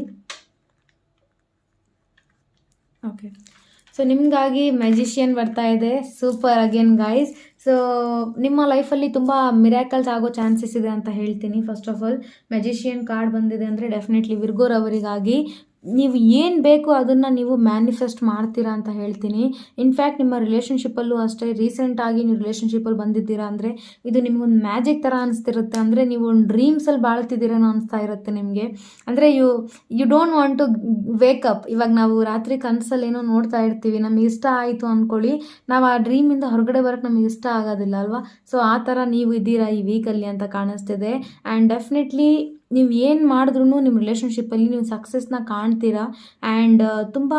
ಓಕೆ, ಸೊ ನಿಮಗಾಗಿ ಮ್ಯಾಜಿಷಿಯನ್ ಬರ್ತಾ ಇದೆ. Super again guys. ಸೊ ನಿಮ್ಮ ಲೈಫಲ್ಲಿ ತುಂಬ ಮಿರಾಕಲ್ಸ್ ಆಗೋ ಚಾನ್ಸಸ್ ಇದೆ ಅಂತ ಹೇಳ್ತೀನಿ. First of all magician card ಬಂದಿದೆ ಅಂದರೆ ಡೆಫಿನೆಟ್ಲಿ ವಿರ್ಗೋರವರಿಗಾಗಿ ನೀವು ಏನು ಬೇಕು ಅದನ್ನು ನೀವು ಮ್ಯಾನಿಫೆಸ್ಟ್ ಮಾಡ್ತೀರಾ ಅಂತ ಹೇಳ್ತೀನಿ. ಇನ್ಫ್ಯಾಕ್ಟ್ ನಿಮ್ಮ ರಿಲೇಷನ್ಶಿಪ್ಪಲ್ಲೂ ಅಷ್ಟೇ, ರೀಸೆಂಟಾಗಿ ನೀವು ರಿಲೇಷನ್ಶಿಪ್ಪಲ್ಲಿ ಬಂದಿದ್ದೀರಾ ಅಂದರೆ ಇದು ನಿಮಗೊಂದು ಮ್ಯಾಜಿಕ್ ಥರ ಅನಿಸ್ತಿರುತ್ತೆ. ಅಂದರೆ ನೀವು ಒಂದು ಡ್ರೀಮ್ಸಲ್ಲಿ ಬಾಳ್ತಿದ್ದೀರೇನೋ ಅನಿಸ್ತಾ ಇರುತ್ತೆ ನಿಮಗೆ. ಅಂದರೆ you don't want to wake up. ಇವಾಗ ನಾವು ರಾತ್ರಿ ಕನಸಲ್ಲಿ ಏನೋ ನೋಡ್ತಾ ಇರ್ತೀವಿ, ನಮಗೆ ಇಷ್ಟ ಆಯಿತು ಅಂದ್ಕೊಳ್ಳಿ, ನಾವು ಆ ಡ್ರೀಮಿಂದ ಹೊರಗಡೆ ಬರೋಕ್ಕೆ ನಮಗೆ ಇಷ್ಟ ಆಗೋದಿಲ್ಲ ಅಲ್ವಾ. ಸೊ ಆ ಥರ ನೀವು ಇದ್ದೀರಾ ಈ ವೀಕಲ್ಲಿ ಅಂತ ಕಾಣಿಸ್ತಿದೆ. ಆ್ಯಂಡ್ ಡೆಫಿನೆಟ್ಲಿ ನೀವು ಏನು ಮಾಡಿದ್ರೂ ನಿಮ್ಮ ರಿಲೇಷನ್ಶಿಪ್ಪಲ್ಲಿ ನೀವು ಸಕ್ಸಸ್ನ ಕಾಣ್ತೀರಾ. ಆ್ಯಂಡ್ ತುಂಬ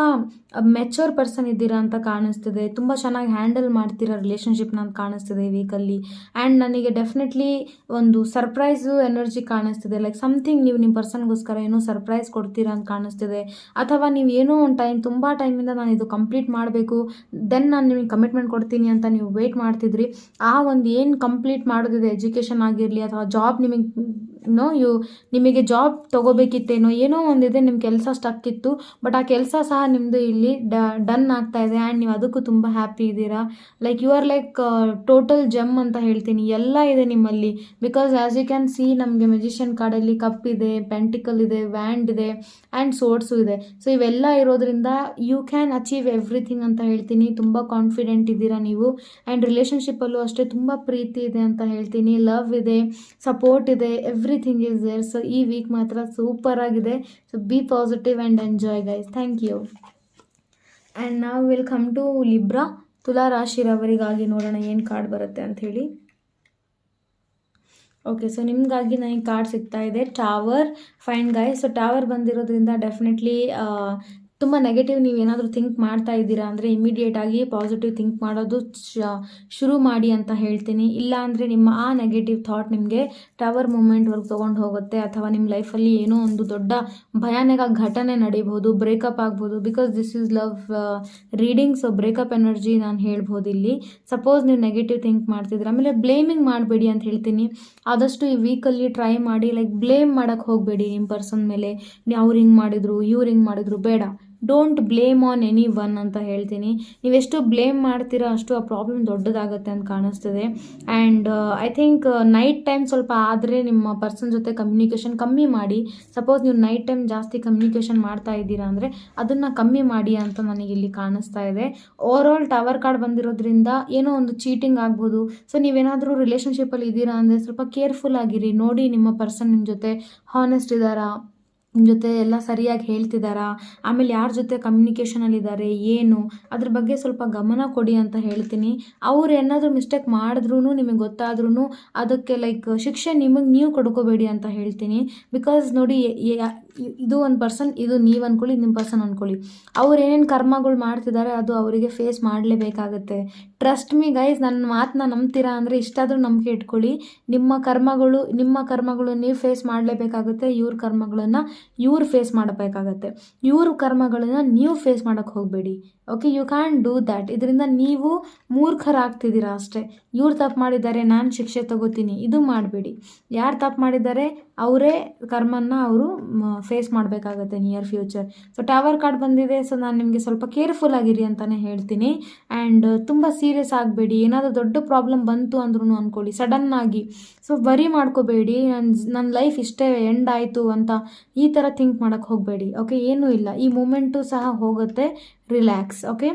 ಮೆಚೂರ್ ಪರ್ಸನ್ ಇದ್ದೀರಾ ಅಂತ ಕಾಣಿಸ್ತಿದೆ. ತುಂಬ ಚೆನ್ನಾಗಿ ಹ್ಯಾಂಡಲ್ ಮಾಡ್ತೀರಾ ರಿಲೇಷನ್ಶಿಪ್ನ ಅಂತ ಕಾಣಿಸ್ತಿದೆ ಈ ವೀಕಲ್ಲಿ. ಆ್ಯಂಡ್ ನನಗೆ ಡೆಫಿನೆಟ್ಲಿ ಒಂದು ಸರ್ಪ್ರೈಸು ಎನರ್ಜಿ ಕಾಣಿಸ್ತಿದೆ. ಲೈಕ್ ಸಮಥಿಂಗ್ ನೀವು ನಿಮ್ಮ ಪರ್ಸನ್ಗೋಸ್ಕರ ಏನೋ ಸರ್ಪ್ರೈಸ್ ಕೊಡ್ತೀರಾ ಅಂತ ಕಾಣಿಸ್ತಿದೆ. ಅಥವಾ ನೀವು ಏನೋ ಒಂದು ತುಂಬ ಟೈಮಿಂದ ನಾನು ಇದು ಕಂಪ್ಲೀಟ್ ಮಾಡಬೇಕು, ದೆನ್ ನಾನು ನಿಮಗೆ ಕಮಿಟ್ಮೆಂಟ್ ಕೊಡ್ತೀನಿ ಅಂತ ನೀವು ವೆಯ್ಟ್ ಮಾಡ್ತಿದ್ರಿ. ಆ ಒಂದು ಏನು ಕಂಪ್ಲೀಟ್ ಮಾಡೋದಿದೆ, ಎಜುಕೇಷನ್ ಆಗಿರಲಿ ಅಥವಾ ಜಾಬ್, ನಿಮಗೆ ಜಾಬ್ ತೊಗೋಬೇಕಿತ್ತೇನೋ, ಏನೋ ಒಂದಿದೆ ನಿಮ್ಮ ಕೆಲಸ ಸ್ಟಕ್ ಇತ್ತು, ಬಟ್ ಆ ಕೆಲಸ ಸಹ ನಿಮ್ಮದು ಇಲ್ಲಿ ಡನ್ ಆಗ್ತಾ ಇದೆ. ಆ್ಯಂಡ್ ನೀವು ಅದಕ್ಕೂ ತುಂಬ ಹ್ಯಾಪಿ ಇದ್ದೀರಾ. Like you are like total gem ಅಂತ ಹೇಳ್ತೀನಿ. ಎಲ್ಲ ಇದೆ ನಿಮ್ಮಲ್ಲಿ. Because as you can see ನಮಗೆ ಮ್ಯಾಜಿಷಿಯನ್ ಕಾರ್ಡಲ್ಲಿ ಕಪ್ ಇದೆ, ಪೆಂಟಿಕಲ್ ಇದೆ, ವ್ಯಾಂಡ್ ಇದೆ ಆ್ಯಂಡ್ ಸೋರ್ಡ್ಸು ಇದೆ. ಸೊ ಇವೆಲ್ಲ ಇರೋದ್ರಿಂದ ಯು ಕ್ಯಾನ್ ಅಚೀವ್ ಎವ್ರಿಥಿಂಗ್ ಅಂತ ಹೇಳ್ತೀನಿ. ತುಂಬ ಕಾನ್ಫಿಡೆಂಟ್ ಇದ್ದೀರಾ ನೀವು. ಆ್ಯಂಡ್ ರಿಲೇಷನ್ಶಿಪ್ಪಲ್ಲೂ ಅಷ್ಟೇ ತುಂಬ ಪ್ರೀತಿ ಇದೆ ಅಂತ ಹೇಳ್ತೀನಿ. ಲವ್ ಇದೆ, ಸಪೋರ್ಟ್ ಇದೆ, ಎವ್ರಿಥಿಂಗ್ ಈಸ್ ದೇರ್. ಸೊ ಈ ವೀಕ್ ಮಾತ್ರ ಸೂಪರ್ ಆಗಿದೆ. So be positive and enjoy guys. Thank you. And ನಾವು ವಿಲ್ ಕಮ್ ಟು ಲಿಬ್ರಾ. ತುಲಾ ರಾಶಿರವರಿಗಾಗಿ ನೋಡೋಣ ಏನು ಕಾರ್ಡ್ ಬರುತ್ತೆ ಅಂಥೇಳಿ. ಓಕೆ, ಸೊ ನಿಮಗಾಗಿ ನನಗೆ ಕಾರ್ಡ್ ಸಿಗ್ತಾ ಇದೆ tower. Fine guys. So tower ಬಂದಿರೋದ್ರಿಂದ ಡೆಫಿನೆಟ್ಲಿ ತುಂಬ ನೆಗೆಟಿವ್ ನೀವೇನಾದರೂ ಥಿಂಕ್ ಮಾಡ್ತಾ ಇದ್ದೀರಾ ಅಂದರೆ ಇಮಿಡಿಯೇಟಾಗಿ ಪಾಸಿಟಿವ್ ಥಿಂಕ್ ಮಾಡೋದು ಶುರು ಮಾಡಿ ಅಂತ ಹೇಳ್ತೀನಿ. ಇಲ್ಲ ಅಂದರೆ ನಿಮ್ಮ ಆ ನೆಗೆಟಿವ್ ಥಾಟ್ ನಿಮಗೆ ಟವರ್ ಮೂಮೆಂಟ್ವರೆಗೆ ತೊಗೊಂಡು ಹೋಗುತ್ತೆ, ಅಥವಾ ನಿಮ್ಮ ಲೈಫಲ್ಲಿ ಏನೋ ಒಂದು ದೊಡ್ಡ ಭಯಾನಕ ಘಟನೆ ನಡೀಬೋದು, ಬ್ರೇಕಪ್ ಆಗ್ಬೋದು. Because this is love reading. So breakup energy ನಾನು ಹೇಳ್ಬೋದು ಇಲ್ಲಿ. ಸಪೋಸ್ ನೀವು ನೆಗೆಟಿವ್ ಥಿಂಕ್ ಮಾಡ್ತಿದ್ರೆ, ಆಮೇಲೆ ಬ್ಲೇಮಿಂಗ್ ಮಾಡಬೇಡಿ ಅಂತ ಹೇಳ್ತೀನಿ. ಆದಷ್ಟು ಈ ವೀಕಲ್ಲಿ ಟ್ರೈ ಮಾಡಿ ಲೈಕ್ ಬ್ಲೇಮ್ ಮಾಡೋಕ್ಕೆ ಹೋಗಬೇಡಿ ನಿಮ್ಮ ಪರ್ಸನ್ ಮೇಲೆ. ಅವ್ರು ಹಿಂಗೆ ಮಾಡಿದ್ರು, ಇವ್ರು ಹಿಂಗೆ ಮಾಡಿದ್ರು, ಬೇಡ. Don't blame on any one ಅಂತ ಹೇಳ್ತೀನಿ. ನೀವೆಷ್ಟು ಬ್ಲೇಮ್ ಮಾಡ್ತೀರಾ ಅಷ್ಟು ಆ ಪ್ರಾಬ್ಲಮ್ ದೊಡ್ಡದಾಗುತ್ತೆ ಅಂತ ಕಾಣಿಸ್ತಿದೆ. And I think night time ಸ್ವಲ್ಪ ಆದರೆ ನಿಮ್ಮ ಪರ್ಸನ್ ಜೊತೆ ಕಮ್ಯುನಿಕೇಷನ್ ಕಮ್ಮಿ ಮಾಡಿ. ಸಪೋಸ್ ನೀವು ನೈಟ್ ಟೈಮ್ ಜಾಸ್ತಿ ಕಮ್ಯುನಿಕೇಷನ್ ಮಾಡ್ತಾ ಇದ್ದೀರಾ ಅಂದರೆ ಅದನ್ನು ಕಮ್ಮಿ ಮಾಡಿ ಅಂತ ನನಗೆ ಇಲ್ಲಿ ಕಾಣಿಸ್ತಾ ಇದೆ. ಓವರಾಲ್ ಟವರ್ ಕಾರ್ಡ್ ಬಂದಿರೋದ್ರಿಂದ ಏನೋ ಒಂದು ಚೀಟಿಂಗ್ ಆಗ್ಬೋದು. ಸೊ ನೀವೇನಾದರೂ ರಿಲೇಷನ್ಶಿಪ್ಪಲ್ಲಿ ಇದ್ದೀರಾ ಅಂದರೆ ಸ್ವಲ್ಪ ಕೇರ್ಫುಲ್ ಆಗಿರಿ. ನೋಡಿ ನಿಮ್ಮ ಪರ್ಸನ್ ನಿಮ್ಮ ಜೊತೆ ಹಾನೆಸ್ಟ್ ಇದ್ದಾರಾ, ನಿಮ್ಮ ಜೊತೆ ಎಲ್ಲ ಸರಿಯಾಗಿ ಹೇಳ್ತಿದ್ದಾರಾ, ಆಮೇಲೆ ಯಾರ ಜೊತೆ ಕಮ್ಯುನಿಕೇಷನಲ್ಲಿದ್ದಾರೆ ಏನು ಅದ್ರ ಬಗ್ಗೆ ಸ್ವಲ್ಪ ಗಮನ ಕೊಡಿ ಅಂತ ಹೇಳ್ತೀನಿ. ಅವ್ರು ಏನಾದರೂ ಮಿಸ್ಟೇಕ್ ಮಾಡಿದ್ರೂ ನಿಮಗೆ ಗೊತ್ತಾದ್ರೂ ಅದಕ್ಕೆ ಶಿಕ್ಷೆ ನಿಮಗೆ ನೀವು ಕೊಡ್ಕೋಬೇಡಿ ಅಂತ ಹೇಳ್ತೀನಿ. ಬಿಕಾಸ್ ನೋಡಿ, ಇದು ಒಂದು ಪರ್ಸನ್, ಇದು ನೀವು ಅಂದ್ಕೊಳ್ಳಿ, ನಿಮ್ಮ ಪರ್ಸನ್ ಅಂದ್ಕೊಳ್ಳಿ, ಅವ್ರು ಏನೇನು ಕರ್ಮಗಳು ಮಾಡ್ತಿದ್ದಾರೆ ಅದು ಅವರಿಗೆ ಫೇಸ್ ಮಾಡಲೇಬೇಕಾಗತ್ತೆ. ಟ್ರಸ್ಟ್ ಮೀ ಗೈಸ್, ನನ್ನ ಮಾತನ್ನ ನಂಬ್ತೀರಾ ಅಂದರೆ ಇಷ್ಟಾದರೂ ನಂಬಿಕೆ ಇಟ್ಕೊಳ್ಳಿ. ನಿಮ್ಮ ಕರ್ಮಗಳು ನೀವು ಫೇಸ್ ಮಾಡಲೇಬೇಕಾಗುತ್ತೆ. ಇವ್ರ ಕರ್ಮಗಳನ್ನು ಇವ್ರು ಫೇಸ್ ಮಾಡಬೇಕಾಗತ್ತೆ. ಇವ್ರ ಕರ್ಮಗಳನ್ನು ನೀವು ಫೇಸ್ ಮಾಡೋಕ್ಕೆ ಹೋಗಬೇಡಿ. Okay, you can do that. ಇದರಿಂದ ನೀವು ಮೂರ್ಖರಾಗ್ತಿದ್ದೀರಾ ಅಷ್ಟೇ. ಇವ್ರು ತಪ್ಪು ಮಾಡಿದ್ದಾರೆ, ನಾನು ಶಿಕ್ಷೆ ತಗೋತೀನಿ, ಇದು ಮಾಡಬೇಡಿ. ಯಾರು ತಪ್ಪು ಮಾಡಿದ್ದಾರೆ ಅವರೇ ಕರ್ಮನ ಅವರು ಫೇಸ್ ಮಾಡಬೇಕಾಗತ್ತೆ near future. So tower card ಬಂದಿದೆ. ಸೊ ನಾನು ನಿಮಗೆ ಸ್ವಲ್ಪ ಕೇರ್ಫುಲ್ ಆಗಿರಿ ಅಂತಲೇ ಹೇಳ್ತೀನಿ. ಆ್ಯಂಡ್ ತುಂಬ ಸೀರಿಯಸ್ ಆಗಬೇಡಿ. ಏನಾದರೂ ದೊಡ್ಡ ಪ್ರಾಬ್ಲಮ್ ಬಂತು ಅಂದ್ರೂ ಅಂದ್ಕೊಳ್ಳಿ ಸಡನ್ನಾಗಿ. ಸೊ ವರಿ ಮಾಡ್ಕೋಬೇಡಿ, ನನ್ನ ಲೈಫ್ ಇಷ್ಟೇ ಎಂಡ್ ಆಯಿತು ಅಂತ ಈ ಥರ ಥಿಂಕ್ ಮಾಡೋಕ್ಕೆ ಹೋಗಬೇಡಿ. ಓಕೆ, ಏನೂ ಇಲ್ಲ, ಈ ಮೂಮೆಂಟು ಸಹ ಹೋಗುತ್ತೆ. Relax. Okay,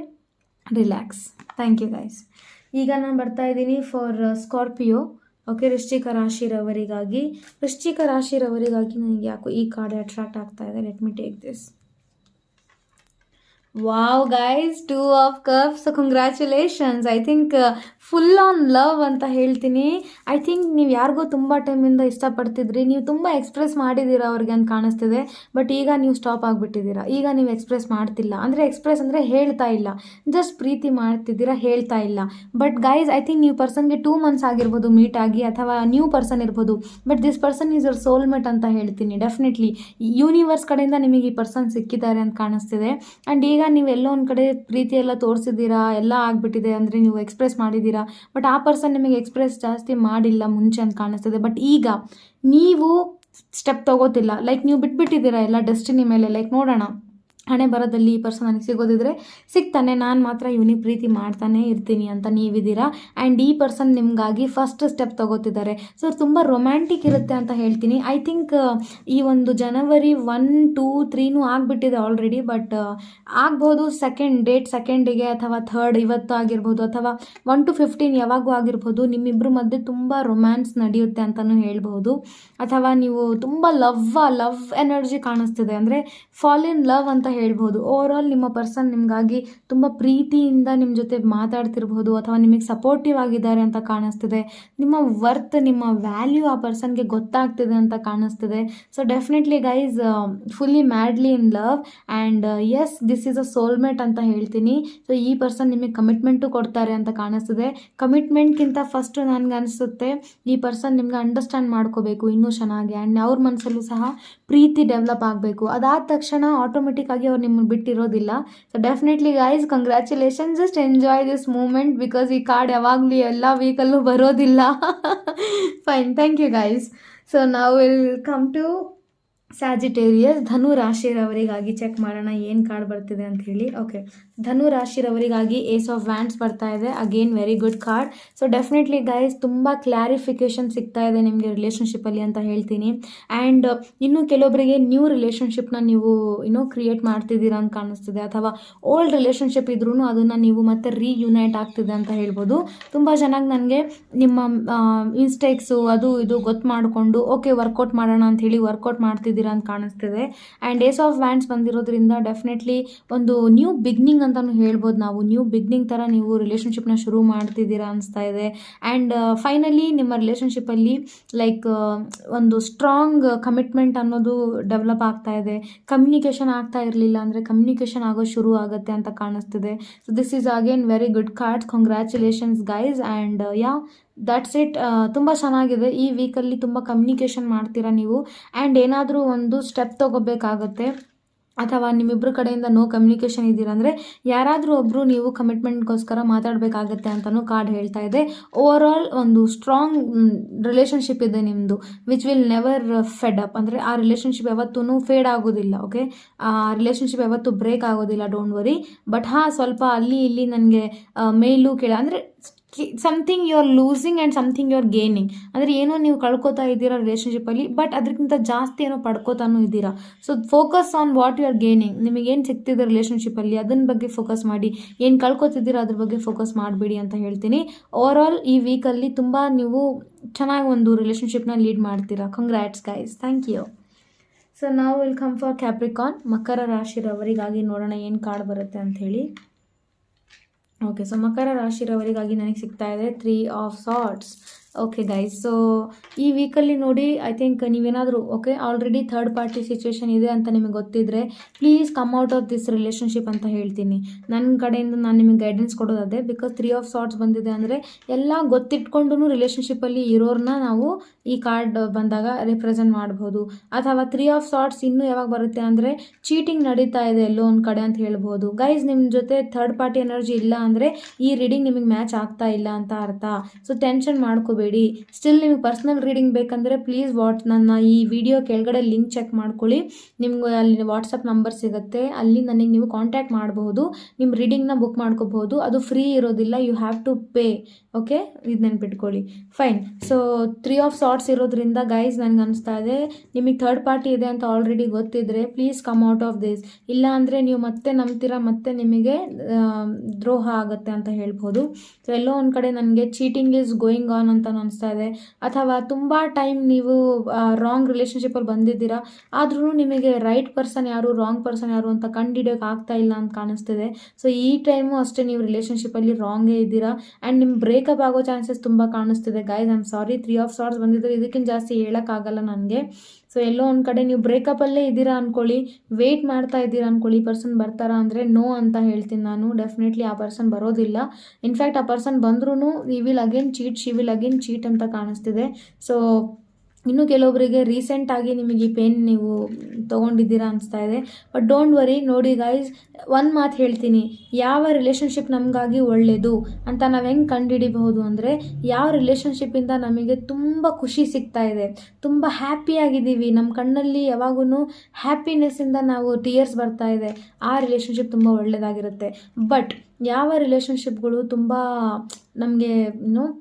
relax. Thank you guys. ಈಗ ನಾನು ಬರ್ತಾ ಇದ್ದೀನಿ ಫಾರ್ ಸ್ಕಾರ್ಪಿಯೋ. ಓಕೆ, ವೃಶ್ಚಿಕ ರಾಶಿರವರಿಗಾಗಿ ನನಗೆ ಯಾಕೋ ಈ ಕಾರ್ಡ್ ಅಟ್ರಾಕ್ಟ್ ಆಗ್ತಾ ಇದೆ. Let me take this. Wow guys, 2 of Cups. So congratulations. I think full on love ಅಂತ ಹೇಳ್ತೀನಿ. ಐ ಥಿಂಕ್ ನೀವು ಯಾರಿಗೋ ತುಂಬ ಟೈಮಿಂದ ಇಷ್ಟಪಡ್ತಿದ್ರಿ, ನೀವು ತುಂಬ ಎಕ್ಸ್ಪ್ರೆಸ್ ಮಾಡಿದ್ದೀರಾ ಅವ್ರಿಗೆ ಅಂತ ಕಾಣಿಸ್ತಿದೆ. ಬಟ್ ಈಗ ನೀವು ಸ್ಟಾಪ್ ಆಗಿಬಿಟ್ಟಿದ್ದೀರಾ. ಈಗ ನೀವು ಎಕ್ಸ್ಪ್ರೆಸ್ ಮಾಡ್ತಿಲ್ಲ. ಎಕ್ಸ್ಪ್ರೆಸ್ ಅಂದರೆ ಹೇಳ್ತಾ ಇಲ್ಲ, ಜಸ್ಟ್ ಪ್ರೀತಿ ಮಾಡ್ತಿದ್ದೀರಾ, ಹೇಳ್ತಾ ಇಲ್ಲ. ಬಟ್ ಗೈಸ್, ಐ ಥಿಂಕ್ ನೀವು ಪರ್ಸನ್ಗೆ 2 months ಆಗಿರ್ಬೋದು ಮೀಟ್ ಆಗಿ, ಅಥವಾ ನ್ಯೂ ಪರ್ಸನ್ ಇರ್ಬೋದು. But this person is your soulmate ಅಂತ ಹೇಳ್ತೀನಿ. ಡೆಫಿನೆಟ್ಲಿ ಯೂನಿವರ್ಸ್ ಕಡೆಯಿಂದ ನಿಮಗೆ ಈ ಪರ್ಸನ್ ಸಿಕ್ಕಿದ್ದಾರೆ ಅಂತ ಕಾಣಿಸ್ತಿದೆ. ಆ್ಯಂಡ್ ಈಗ ನೀವು ಎಲ್ಲೋ ಒಂದು ಕಡೆ ಪ್ರೀತಿ ಎಲ್ಲ ತೋರಿಸಿದ್ದೀರಾ, ಎಲ್ಲ ಆಗಿಬಿಟ್ಟಿದೆ ಅಂದರೆ ನೀವು ಎಕ್ಸ್ಪ್ರೆಸ್ ಮಾಡಿದ್ದೀರಾ. ಬಟ್ ಆ ಪರ್ಸನ್ ನಿಮಗೆ ಎಕ್ಸ್ಪ್ರೆಸ್ ಜಾಸ್ತಿ ಮಾಡಿಲ್ಲ ಮುಂಚೆ ಅಂತ ಕಾಣಿಸ್ತದೆ. ಬಟ್ ಈಗ ನೀವು ಸ್ಟೆಪ್ ತಗೋತಿಲ್ಲ. ನೀವು ಬಿಟ್ಬಿಟ್ಟಿದ್ದೀರಾ ಎಲ್ಲ ಡೆಸ್ಟಿನಿ ಮೇಲೆ. ನೋಡೋಣ, ಹಣೆ ಬರೋದಲ್ಲಿ ಈ ಪರ್ಸನ್ ನನಗೆ ಸಿಗೋದಿದ್ರೆ ಸಿಗ್ತಾನೆ, ನಾನು ಮಾತ್ರ ಇವನಿಗೆ ಪ್ರೀತಿ ಮಾಡ್ತಾನೆ ಇರ್ತೀನಿ ಅಂತ ನೀವಿದ್ದೀರಾ. ಆ್ಯಂಡ್ ಈ ಪರ್ಸನ್ ನಿಮಗಾಗಿ ಫಸ್ಟ್ ಸ್ಟೆಪ್ ತಗೋತಿದ್ದಾರೆ. ಸೊ ತುಂಬ ರೊಮ್ಯಾಂಟಿಕ್ ಇರುತ್ತೆ ಅಂತ ಹೇಳ್ತೀನಿ. ಐ ಥಿಂಕ್ ಈ ಒಂದು January 1, 2, 3 ಆಗಿಬಿಟ್ಟಿದೆ ಆಲ್ರೆಡಿ. ಬಟ್ ಆಗ್ಬೋದು ಸೆಕೆಂಡಿಗೆ ಅಥವಾ 3rd ಇವತ್ತು ಆಗಿರ್ಬೋದು, ಅಥವಾ 1 to 15 ಯಾವಾಗೂ ಆಗಿರ್ಬೋದು. ನಿಮ್ಮಿಬ್ಬರ ಮಧ್ಯೆ ತುಂಬ ರೊಮ್ಯಾನ್ಸ್ ನಡೆಯುತ್ತೆ ಅಂತಲೂ ಹೇಳ್ಬೋದು. ಅಥವಾ ನೀವು ತುಂಬ ಲವ್ ಎನರ್ಜಿ ಕಾಣಿಸ್ತಿದೆ, ಅಂದರೆ ಫಾಲ್ ಇನ್ ಲವ್ ಅಂತ ಹೇಳ್ಬೋದು. ಓವರಾಲ್ ನಿಮ್ಮ ಪರ್ಸನ್ ನಿಮಗಾಗಿ ತುಂಬ ಪ್ರೀತಿಯಿಂದ ನಿಮ್ಮ ಜೊತೆ ಮಾತಾಡ್ತಿರ್ಬೋದು, ಅಥವಾ ನಿಮಗೆ ಸಪೋರ್ಟಿವ್ ಆಗಿದ್ದಾರೆ ಅಂತ ಕಾಣಿಸ್ತಿದೆ. ನಿಮ್ಮ ವರ್ತ್, ನಿಮ್ಮ ವ್ಯಾಲ್ಯೂ ಆ ಪರ್ಸನ್ಗೆ ಗೊತ್ತಾಗ್ತಿದೆ ಅಂತ ಕಾಣಿಸ್ತಿದೆ. So definitely guys, fully madly in love. And yes, this is a soulmate ಅಂತ ಹೇಳ್ತೀನಿ. ಸೊ ಈ ಪರ್ಸನ್ ನಿಮಗೆ ಕಮಿಟ್ಮೆಂಟು ಕೊಡ್ತಾರೆ ಅಂತ ಕಾಣಿಸ್ತಿದೆ. ಕಮಿಟ್ಮೆಂಟ್ಗಿಂತ ಫಸ್ಟ್ ನನಗೆ ಅನಿಸುತ್ತೆ ಈ ಪರ್ಸನ್ ನಿಮ್ಗೆ ಅಂಡರ್ಸ್ಟ್ಯಾಂಡ್ ಮಾಡ್ಕೋಬೇಕು ಇನ್ನೂ ಚೆನ್ನಾಗಿ. ಆ್ಯಂಡ್ ಅವ್ರ ಮನಸ್ಸಲ್ಲೂ ಸಹ ಪ್ರೀತಿ ಡೆವಲಪ್ ಆಗಬೇಕು. ಅದಾದ ತಕ್ಷಣ ಆಟೋಮೆಟಿಕ್ ಆಗಿ ಅವ್ರು ನಿಮ್ಮನ್ನು ಬಿಟ್ಟಿರೋದಿಲ್ಲ. So definitely guys, congratulations. Just enjoy this moment, because ಈ ಕಾರ್ಡ್ ಯಾವಾಗಲೂ ಎಲ್ಲ ವೀಕಲ್ಲೂ ಬರೋದಿಲ್ಲ. Fine, thank you guys. So ನಾವು ವಿಲ್ ಕಮ್ ಟು ಸ್ಯಾಜಿಟೇರಿಯಸ್. ಧನು ರಾಶಿರವರಿಗಾಗಿ ಚೆಕ್ ಮಾಡೋಣ ಏನು ಕಾರ್ಡ್ ಬರ್ತಿದೆ ಅಂತ ಹೇಳಿ. ಓಕೆ, ಧನು ರಾಶಿರವರಿಗಾಗಿ ಏಸ್ ಆಫ್ ವ್ಯಾಂಡ್ಸ್ ಬರ್ತಾ ಇದೆ. Again very good card. So definitely guys, ತುಂಬ ಕ್ಲಾರಿಫಿಕೇಷನ್ ಸಿಗ್ತಾ ಇದೆ ನಿಮಗೆ ರಿಲೇಷನ್ಶಿಪ್ಪಲ್ಲಿ ಅಂತ ಹೇಳ್ತೀನಿ. ಆ್ಯಂಡ್ ಇನ್ನು ಕೆಲವೊಬ್ಬರಿಗೆ ನ್ಯೂ ರಿಲೇಷನ್ಶಿಪ್ನ ನೀವು ಕ್ರಿಯೇಟ್ ಮಾಡ್ತಿದ್ದೀರಾ ಅಂತ ಕಾಣಿಸ್ತಿದೆ. ಅಥವಾ ಓಲ್ಡ್ ರಿಲೇಷನ್ಶಿಪ್ ಇದ್ರೂ ಅದನ್ನು ನೀವು ಮತ್ತೆ ರೀಯುನೈಟ್ ಆಗ್ತಿದೆ ಅಂತ ಹೇಳ್ಬೋದು. ತುಂಬ ಚೆನ್ನಾಗಿ ನನಗೆ ನಿಮ್ಮ ಮಿಸ್ಟೇಕ್ಸು ಅದು ಇದು ಗೊತ್ತು ಮಾಡಿಕೊಂಡು ಓಕೆ ವರ್ಕೌಟ್ ಮಾಡೋಣ ಅಂಥೇಳಿ ವರ್ಕೌಟ್ ಮಾಡ್ತಿದ್ದೀರಾ ಅಂತ ಕಾಣಿಸ್ತಿದೆ. ಆ್ಯಂಡ್ ಏಸ್ ಆಫ್ ವ್ಯಾಂಡ್ಸ್ ಬಂದಿರೋದ್ರಿಂದ ಡೆಫಿನೆಟ್ಲಿ ಒಂದು ನ್ಯೂ ಬಿಗ್ನಿಂಗ್ ಅಂತಲೂ ಹೇಳ್ಬೋದು. ನಾವು ನ್ಯೂ ಬಿಗ್ನಿಂಗ್ ಥರ ನೀವು ರಿಲೇಷನ್ಶಿಪ್ನ ಶುರು ಮಾಡ್ತಿದ್ದೀರಾ ಅನಿಸ್ತಾ ಇದೆ. ಆ್ಯಂಡ್ ಫೈನಲಿ ನಿಮ್ಮ ರಿಲೇಷನ್ಶಿಪ್ಪಲ್ಲಿ ಒಂದು ಸ್ಟ್ರಾಂಗ್ ಕಮಿಟ್ಮೆಂಟ್ ಅನ್ನೋದು ಡೆವಲಪ್ ಆಗ್ತಾ ಇದೆ. ಕಮ್ಯುನಿಕೇಷನ್ ಆಗ್ತಾ ಇರಲಿಲ್ಲ ಅಂದರೆ ಕಮ್ಯುನಿಕೇಷನ್ ಆಗೋ ಶುರು ಆಗುತ್ತೆ ಅಂತ ಕಾಣಿಸ್ತಿದೆ. So this is again very good cards. Congratulations guys. And that's it. ತುಂಬ ಚೆನ್ನಾಗಿದೆ. ಈ ವೀಕಲ್ಲಿ ತುಂಬ ಕಮ್ಯುನಿಕೇಷನ್ ಮಾಡ್ತೀರಾ ನೀವು. ಆ್ಯಂಡ್ ಏನಾದರೂ ಒಂದು ಸ್ಟೆಪ್ ತೊಗೋಬೇಕಾಗತ್ತೆ. ಅಥವಾ ನಿಮ್ಮಿಬ್ಬರ ಕಡೆಯಿಂದ ನೋ ಕಮ್ಯುನಿಕೇಷನ್ ಇದ್ದೀರಾ ಅಂದರೆ ಯಾರಾದರೂ ಒಬ್ಬರು ನೀವು ಕಮಿಟ್ಮೆಂಟ್ಗೋಸ್ಕರ ಮಾತಾಡಬೇಕಾಗತ್ತೆ ಅಂತಲೂ ಕಾರ್ಡ್ ಹೇಳ್ತಾ ಇದೆ. ಓವರ್ ಆಲ್ ಒಂದು ಸ್ಟ್ರಾಂಗ್ ರಿಲೇಷನ್ಶಿಪ್ ಇದೆ ನಿಮ್ಮದು, which will never Fed up. ಅಂದರೆ ಆ ರಿಲೇಷನ್ಶಿಪ್ ಯಾವತ್ತೂ ಫೇಡ್ ಆಗೋದಿಲ್ಲ. ಓಕೆ, ಆ ರಿಲೇಷನ್ಶಿಪ್ ಯಾವತ್ತೂ ಬ್ರೇಕ್ ಆಗೋದಿಲ್ಲ, ಡೋಂಟ್ ವರಿ. ಬಟ್ ಸ್ವಲ್ಪ ಅಲ್ಲಿ ಇಲ್ಲಿ ನನಗೆ ಮೇಲೂ ಅಂದರೆ something you are losing and something you are gaining. ಅಂದರೆ ಏನೋ ನೀವು ಕಳ್ಕೊತಾ ಇದ್ದೀರಾ ರಿಲೇಷನ್ಶಿಪ್ಪಲ್ಲಿ, ಬಟ್ ಅದಕ್ಕಿಂತ ಜಾಸ್ತಿ ಏನೋ ಪಡ್ಕೋತಾನೂ ಇದ್ದೀರಾ. So focus on what you are gaining. ನಿಮಗೇನು ಸಿಗ್ತಿದೆ ರಿಲೇಷನ್ಶಿಪ್ಪಲ್ಲಿ ಅದನ್ನ ಬಗ್ಗೆ ಫೋಕಸ್ ಮಾಡಿ, ಏನು ಕಳ್ಕೊತಿದ್ದೀರಾ ಅದ್ರ ಬಗ್ಗೆ ಫೋಕಸ್ ಮಾಡಬೇಡಿ ಅಂತ ಹೇಳ್ತೀನಿ. ಓವರ್ ಆಲ್ ಈ ವೀಕಲ್ಲಿ ತುಂಬ ನೀವು ಚೆನ್ನಾಗಿ ಒಂದು ರಿಲೇಷನ್ಶಿಪ್ನ ಲೀಡ್ ಮಾಡ್ತೀರಾ. Congrats guys, thank you. So ನಾವು ವಿಲ್ ಕಮ್ ಫಾರ್ ಕ್ಯಾಪ್ರಿಕಾನ್. ಮಕರ ರಾಶಿರವರಿಗಾಗಿ ನೋಡೋಣ ಏನು ಕಾರ್ಡ್ ಬರುತ್ತೆ ಅಂಥೇಳಿ. ಓಕೆ, ಸೊ ಮಕರ ರಾಶಿರವರಿಗಾಗಿ ನನಗೆ ಸಿಗ್ತಾ ಇದೆ 3 of sorts. Okay guys, so ಈ ವೀಕಲ್ಲಿ ನೋಡಿ, ಐ ಥಿಂಕ್ ನೀವೇನಾದರೂ ಆಲ್ರೆಡಿ ಥರ್ಡ್ ಪಾರ್ಟಿ ಸಿಚುವೇಶನ್ ಇದೆ ಅಂತ ನಿಮಗೆ ಗೊತ್ತಿದ್ರೆ please come out of this relationship ಅಂತ ಹೇಳ್ತೀನಿ. ನನ್ನ ಕಡೆಯಿಂದ ನಾನು ನಿಮಗೆ ಗೈಡೆನ್ಸ್ ಕೊಡೋದೇ. ಬಿಕಾಸ್ 3 ಆಫ್ ಸಾರ್ಟ್ಸ್ ಬಂದಿದೆ ಅಂದರೆ ಎಲ್ಲ ಗೊತ್ತಿಟ್ಕೊಂಡು ರಿಲೇಷನ್ಶಿಪ್ಪಲ್ಲಿ ಇರೋರನ್ನ ನಾವು ಈ ಕಾರ್ಡ್ ಬಂದಾಗ ರೆಪ್ರೆಸೆಂಟ್ ಮಾಡ್ಬೋದು. ಅಥವಾ 3 ಆಫ್ ಸಾರ್ಟ್ಸ್ ಇನ್ನೂ ಯಾವಾಗ ಬರುತ್ತೆ ಅಂದರೆ ಚೀಟಿಂಗ್ ನಡೀತಾ ಇದೆ ಎಲ್ಲೋ ಒಂದು ಕಡೆ ಅಂತ ಹೇಳ್ಬೋದು. ಗೈಸ್, ನಿಮ್ಮ ಜೊತೆ ಥರ್ಡ್ ಪಾರ್ಟಿ ಎನರ್ಜಿ ಇಲ್ಲ ಅಂದರೆ ಈ ರೀಡಿಂಗ್ ನಿಮಗೆ ಮ್ಯಾಚ್ ಆಗ್ತಾ ಇಲ್ಲ ಅಂತ ಅರ್ಥ. ಸೊ ಟೆನ್ಷನ್ ಮಾಡ್ಕೋಬೇಡಿ. ಸ್ಟಿಲ್ ನಿಮಗೆ ಪರ್ಸ್ನಲ್ ರೀಡಿಂಗ್ ಬೇಕಂದರೆ ಪ್ಲೀಸ್ ನನ್ನ ಈ ವಿಡಿಯೋ ಕೆಳಗಡೆ ಲಿಂಕ್ ಚೆಕ್ ಮಾಡ್ಕೊಳ್ಳಿ. ನಿಮ್ಗೆ ಅಲ್ಲಿ ವಾಟ್ಸಪ್ ನಂಬರ್ ಸಿಗುತ್ತೆ, ಅಲ್ಲಿ ನನಗೆ ನೀವು ಕಾಂಟ್ಯಾಕ್ಟ್ ಮಾಡಬಹುದು, ನಿಮ್ಮ ರೀಡಿಂಗ್ನ ಬುಕ್ ಮಾಡ್ಕೋಬಹುದು. ಅದು ಫ್ರೀ ಇರೋದಿಲ್ಲ, you have to pay. Okay, ಇದು ನೆನ್ಪಿಟ್ಕೊಳ್ಳಿ. ಫೈನ್. ಸೊ 3 ಆಫ್ ಸಾರ್ಟ್ಸ್ ಇರೋದ್ರಿಂದ ಗೈಸ್ ನನಗೆ ಅನಿಸ್ತಾ ಇದೆ ನಿಮಗೆ ಥರ್ಡ್ ಪಾರ್ಟಿ ಇದೆ ಅಂತ ಆಲ್ರೆಡಿ ಗೊತ್ತಿದ್ರೆ please come out of this. ಇಲ್ಲ ಅಂದರೆ ನೀವು ಮತ್ತೆ ನಂಬ್ತೀರಾ, ಮತ್ತೆ ನಿಮಗೆ ದ್ರೋಹ ಆಗುತ್ತೆ ಅಂತ ಹೇಳ್ಬೋದು. ಸೊ ಎಲ್ಲೋ ಒಂದು ಕಡೆ ನನಗೆ ಚೀಟಿಂಗ್ ಈಸ್ ಗೋಯಿಂಗ್ ಆನ್ ಅಂತ ಅನಿಸ್ತಾ ಇದೆ. ಅಥವಾ ತುಂಬ ಟೈಮ್ ನೀವು ರಾಂಗ್ ರಿಲೇಷನ್ಶಿಪ್ಪಲ್ಲಿ ಬಂದಿದ್ದೀರಾ, ಆದ್ರೂ ನಿಮಗೆ ರೈಟ್ ಪರ್ಸನ್ ಯಾರು ರಾಂಗ್ ಪರ್ಸನ್ ಯಾರು ಅಂತ ಕಂಡುಹಿಡಿಯೋಕೆ ಆಗ್ತಾ ಇಲ್ಲ ಅಂತ ಕಾಣಿಸ್ತಿದೆ. ಸೊ ಈ ಟೈಮು ಅಷ್ಟೇ ನೀವು ರಿಲೇಷನ್ಶಿಪ್ಪಲ್ಲಿ ರಾಂಗೇ ಇದ್ದೀರಾ ಆ್ಯಂಡ್ ನಿಮ್ಮ ಬ್ರೇಕಪ್ ಆಗೋ ಚಾನ್ಸಸ್ ತುಂಬ ಕಾಣಿಸ್ತಿದೆ. Guys, I am sorry, 3 of sorts ಬಂದಿದ್ರೆ ಇದಕ್ಕಿಂತ ಜಾಸ್ತಿ ಹೇಳೋಕ್ಕಾಗಲ್ಲ ನನಗೆ. ಸೊ ಎಲ್ಲೋ ಒಂದು ಕಡೆ ನೀವು ಬ್ರೇಕಪ್ಪಲ್ಲೇ ಇದ್ದೀರಾ ಅಂದ್ಕೊಳ್ಳಿ, ವೆಯ್ಟ್ ಮಾಡ್ತಾ ಇದ್ದೀರಾ ಅಂದ್ಕೊಳ್ಳಿ, ಪರ್ಸನ್ ಬರ್ತಾರಾ ಅಂದರೆ ನೋ ಅಂತ ಹೇಳ್ತೀನಿ ನಾನು. ಡೆಫಿನೆಟ್ಲಿ ಆ ಪರ್ಸನ್ ಬರೋದಿಲ್ಲ. ಇನ್ಫ್ಯಾಕ್ಟ್ ಆ ಪರ್ಸನ್ ಬಂದ್ರೂ he will again cheat, she will again cheat ಅಂತ ಕಾಣಿಸ್ತಿದೆ. ಸೊ ಇನ್ನು ಕೆಲವೊಬ್ಬರಿಗೆ ರೀಸೆಂಟಾಗಿ ನಿಮಗೆ ಈ ಪೇನ್ ನೀವು ತೊಗೊಂಡಿದ್ದೀರಾ ಅನಿಸ್ತಾ ಇದೆ. But don't worry. ನೋಡಿ ಗೈಸ್, ಒಂದು ಮಾತು ಹೇಳ್ತೀನಿ, ಯಾವ ರಿಲೇಷನ್ಶಿಪ್ ನಮಗಾಗಿ ಒಳ್ಳೆಯದು ಅಂತ ನಾವು ಹೆಂಗೆ ಕಂಡುಹಿಡಿಬಹುದು ಅಂದರೆ, ಯಾವ ರಿಲೇಷನ್ಶಿಪ್ಪಿಂದ ನಮಗೆ ತುಂಬ ಖುಷಿ ಸಿಗ್ತಾ ಇದೆ, ತುಂಬ ಹ್ಯಾಪಿಯಾಗಿದ್ದೀವಿ, ನಮ್ಮ ಕಣ್ಣಲ್ಲಿ ಯಾವಾಗೂ ಹ್ಯಾಪಿನೆಸ್ಸಿಂದ ನಾವು ಟೀಯರ್ಸ್ ಬರ್ತಾ ಇದೆ, ಆ ರಿಲೇಷನ್ಶಿಪ್ ತುಂಬ ಒಳ್ಳೆಯದಾಗಿರುತ್ತೆ. ಬಟ್ ಯಾವ ರಿಲೇಷನ್ಶಿಪ್ಗಳು ತುಂಬ ನಮಗೆ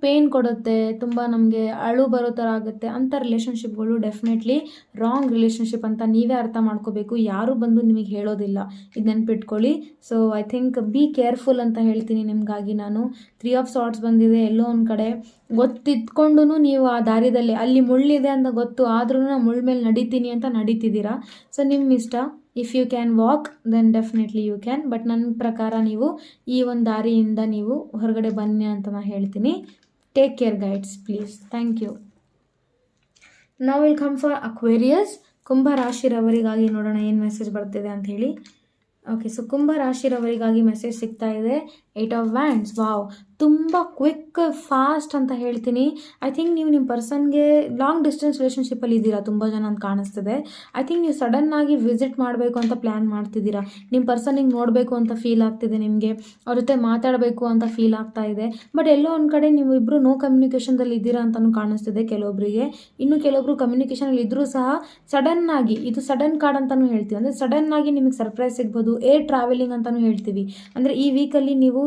ಪೇನ್ ಕೊಡುತ್ತೆ, ತುಂಬ ನಮಗೆ ಅಳು ಬರೋ ಥರ ಆಗುತ್ತೆ, ಅಂಥ ರಿಲೇಷನ್ಶಿಪ್ಗಳು ಡೆಫಿನೆಟ್ಲಿ ರಾಂಗ್ ರಿಲೇಷನ್ಶಿಪ್ ಅಂತ ನೀವೇ ಅರ್ಥ ಮಾಡ್ಕೋಬೇಕು. ಯಾರೂ ಬಂದು ನಿಮಗೆ ಹೇಳೋದಿಲ್ಲ, ಇದು ನೆನ್ಪಿಟ್ಕೊಳ್ಳಿ. So I think be careful ಅಂತ ಹೇಳ್ತೀನಿ ನಿಮಗಾಗಿ ನಾನು. 3 ಆಫ್ ಸಾರ್ಟ್ಸ್ ಬಂದಿದೆ. ಎಲ್ಲೋ ಒಂದು ಕಡೆ ಗೊತ್ತಿದ್ಕೊಂಡು ನೀವು ಆ ದಾರಿದಲ್ಲಿ ಅಲ್ಲಿ ಮುಳ್ಳಿದೆ ಅಂತ ಗೊತ್ತು, ಆದ್ರೂ ಮುಳ್ಳ ಮೇಲೆ ನಡೀತೀನಿ ಅಂತ ನಡೀತಿದ್ದೀರಾ. ಸೊ ನಿಮ್ಮ ಇಷ್ಟ. If you can walk then definitely you can. But ನನ್ನ ಪ್ರಕಾರ ನೀವು ಈ ಒಂದು ದಾರಿಯಿಂದ ನೀವು ಹೊರಗಡೆ ಬನ್ನಿ ಅಂತ ನಾನು ಹೇಳ್ತೀನಿ. Take care guys, please. Thank you. ನಾವು ವಿಲ್ ಕಮ್ ಫಾರ್ ಅಕ್ವೇರಿಯಸ್. ಕುಂಭ ರಾಶಿರವರಿಗಾಗಿ ನೋಡೋಣ ಏನು ಮೆಸೇಜ್ ಬರ್ತಿದೆ ಅಂತ ಹೇಳಿ. ಓಕೆ, ಸೊ ಕುಂಭ ರಾಶಿರವರಿಗಾಗಿ ಮೆಸೇಜ್ ಸಿಗ್ತಾ ಇದೆ 8 ಆಫ್ ವ್ಯಾಂಡ್ಸ್. ವಾವ್, ತುಂಬ ಕ್ವಿಕ್ ಫಾಸ್ಟ್ ಅಂತ ಹೇಳ್ತೀನಿ. ಐ ಥಿಂಕ್ ನೀವು ನಿಮ್ಮ ಪರ್ಸನ್ಗೆ ಲಾಂಗ್ ಡಿಸ್ಟೆನ್ಸ್ ರಿಲೇಷನ್ಶಿಪ್ಪಲ್ಲಿ ಇದ್ದೀರಾ ತುಂಬ ಜನ ಅಂತ ಕಾಣಿಸ್ತಿದೆ. ಐ ಥಿಂಕ್ ನೀವು ಸಡನ್ನಾಗಿ ವಿಸಿಟ್ ಮಾಡಬೇಕು ಅಂತ ಪ್ಲ್ಯಾನ್ ಮಾಡ್ತಿದ್ದೀರಾ. ನಿಮ್ಮ ಪರ್ಸನಿಗೆ ನೋಡಬೇಕು ಅಂತ ಫೀಲ್ ಆಗ್ತಿದೆ, ನಿಮಗೆ ಅವ್ರ ಜೊತೆ ಮಾತಾಡಬೇಕು ಅಂತ ಫೀಲ್ ಆಗ್ತಾ ಇದೆ. ಬಟ್ ಎಲ್ಲೋ ಒಂದು ಕಡೆ ನೀವು ಇಬ್ಬರು ನೋ ಕಮ್ಯುನಿಕೇಷನ್ದಲ್ಲಿ ಇದ್ದೀರಾ ಅಂತಲೂ ಕಾಣಿಸ್ತಿದೆ ಕೆಲವೊಬ್ಬರಿಗೆ. ಇನ್ನು ಕೆಲವೊಬ್ರು ಕಮ್ಯುನಿಕೇಷನಲ್ಲಿ ಇದ್ದರೂ ಸಹ ಸಡನ್ನಾಗಿ, ಇದು ಸಡನ್ ಕಾರ್ಡ್ ಅಂತಲೂ ಹೇಳ್ತೀವಿ, ಅಂದರೆ ಸಡನ್ನಾಗಿ ನಿಮಗೆ ಸರ್ಪ್ರೈಸ್ ಸಿಗ್ಬೋದು. ಏರ್ ಟ್ರಾವೆಲಿಂಗ್ ಅಂತಲೂ ಹೇಳ್ತೀವಿ. ಅಂದರೆ ಈ ವೀಕಲ್ಲಿ ನೀವು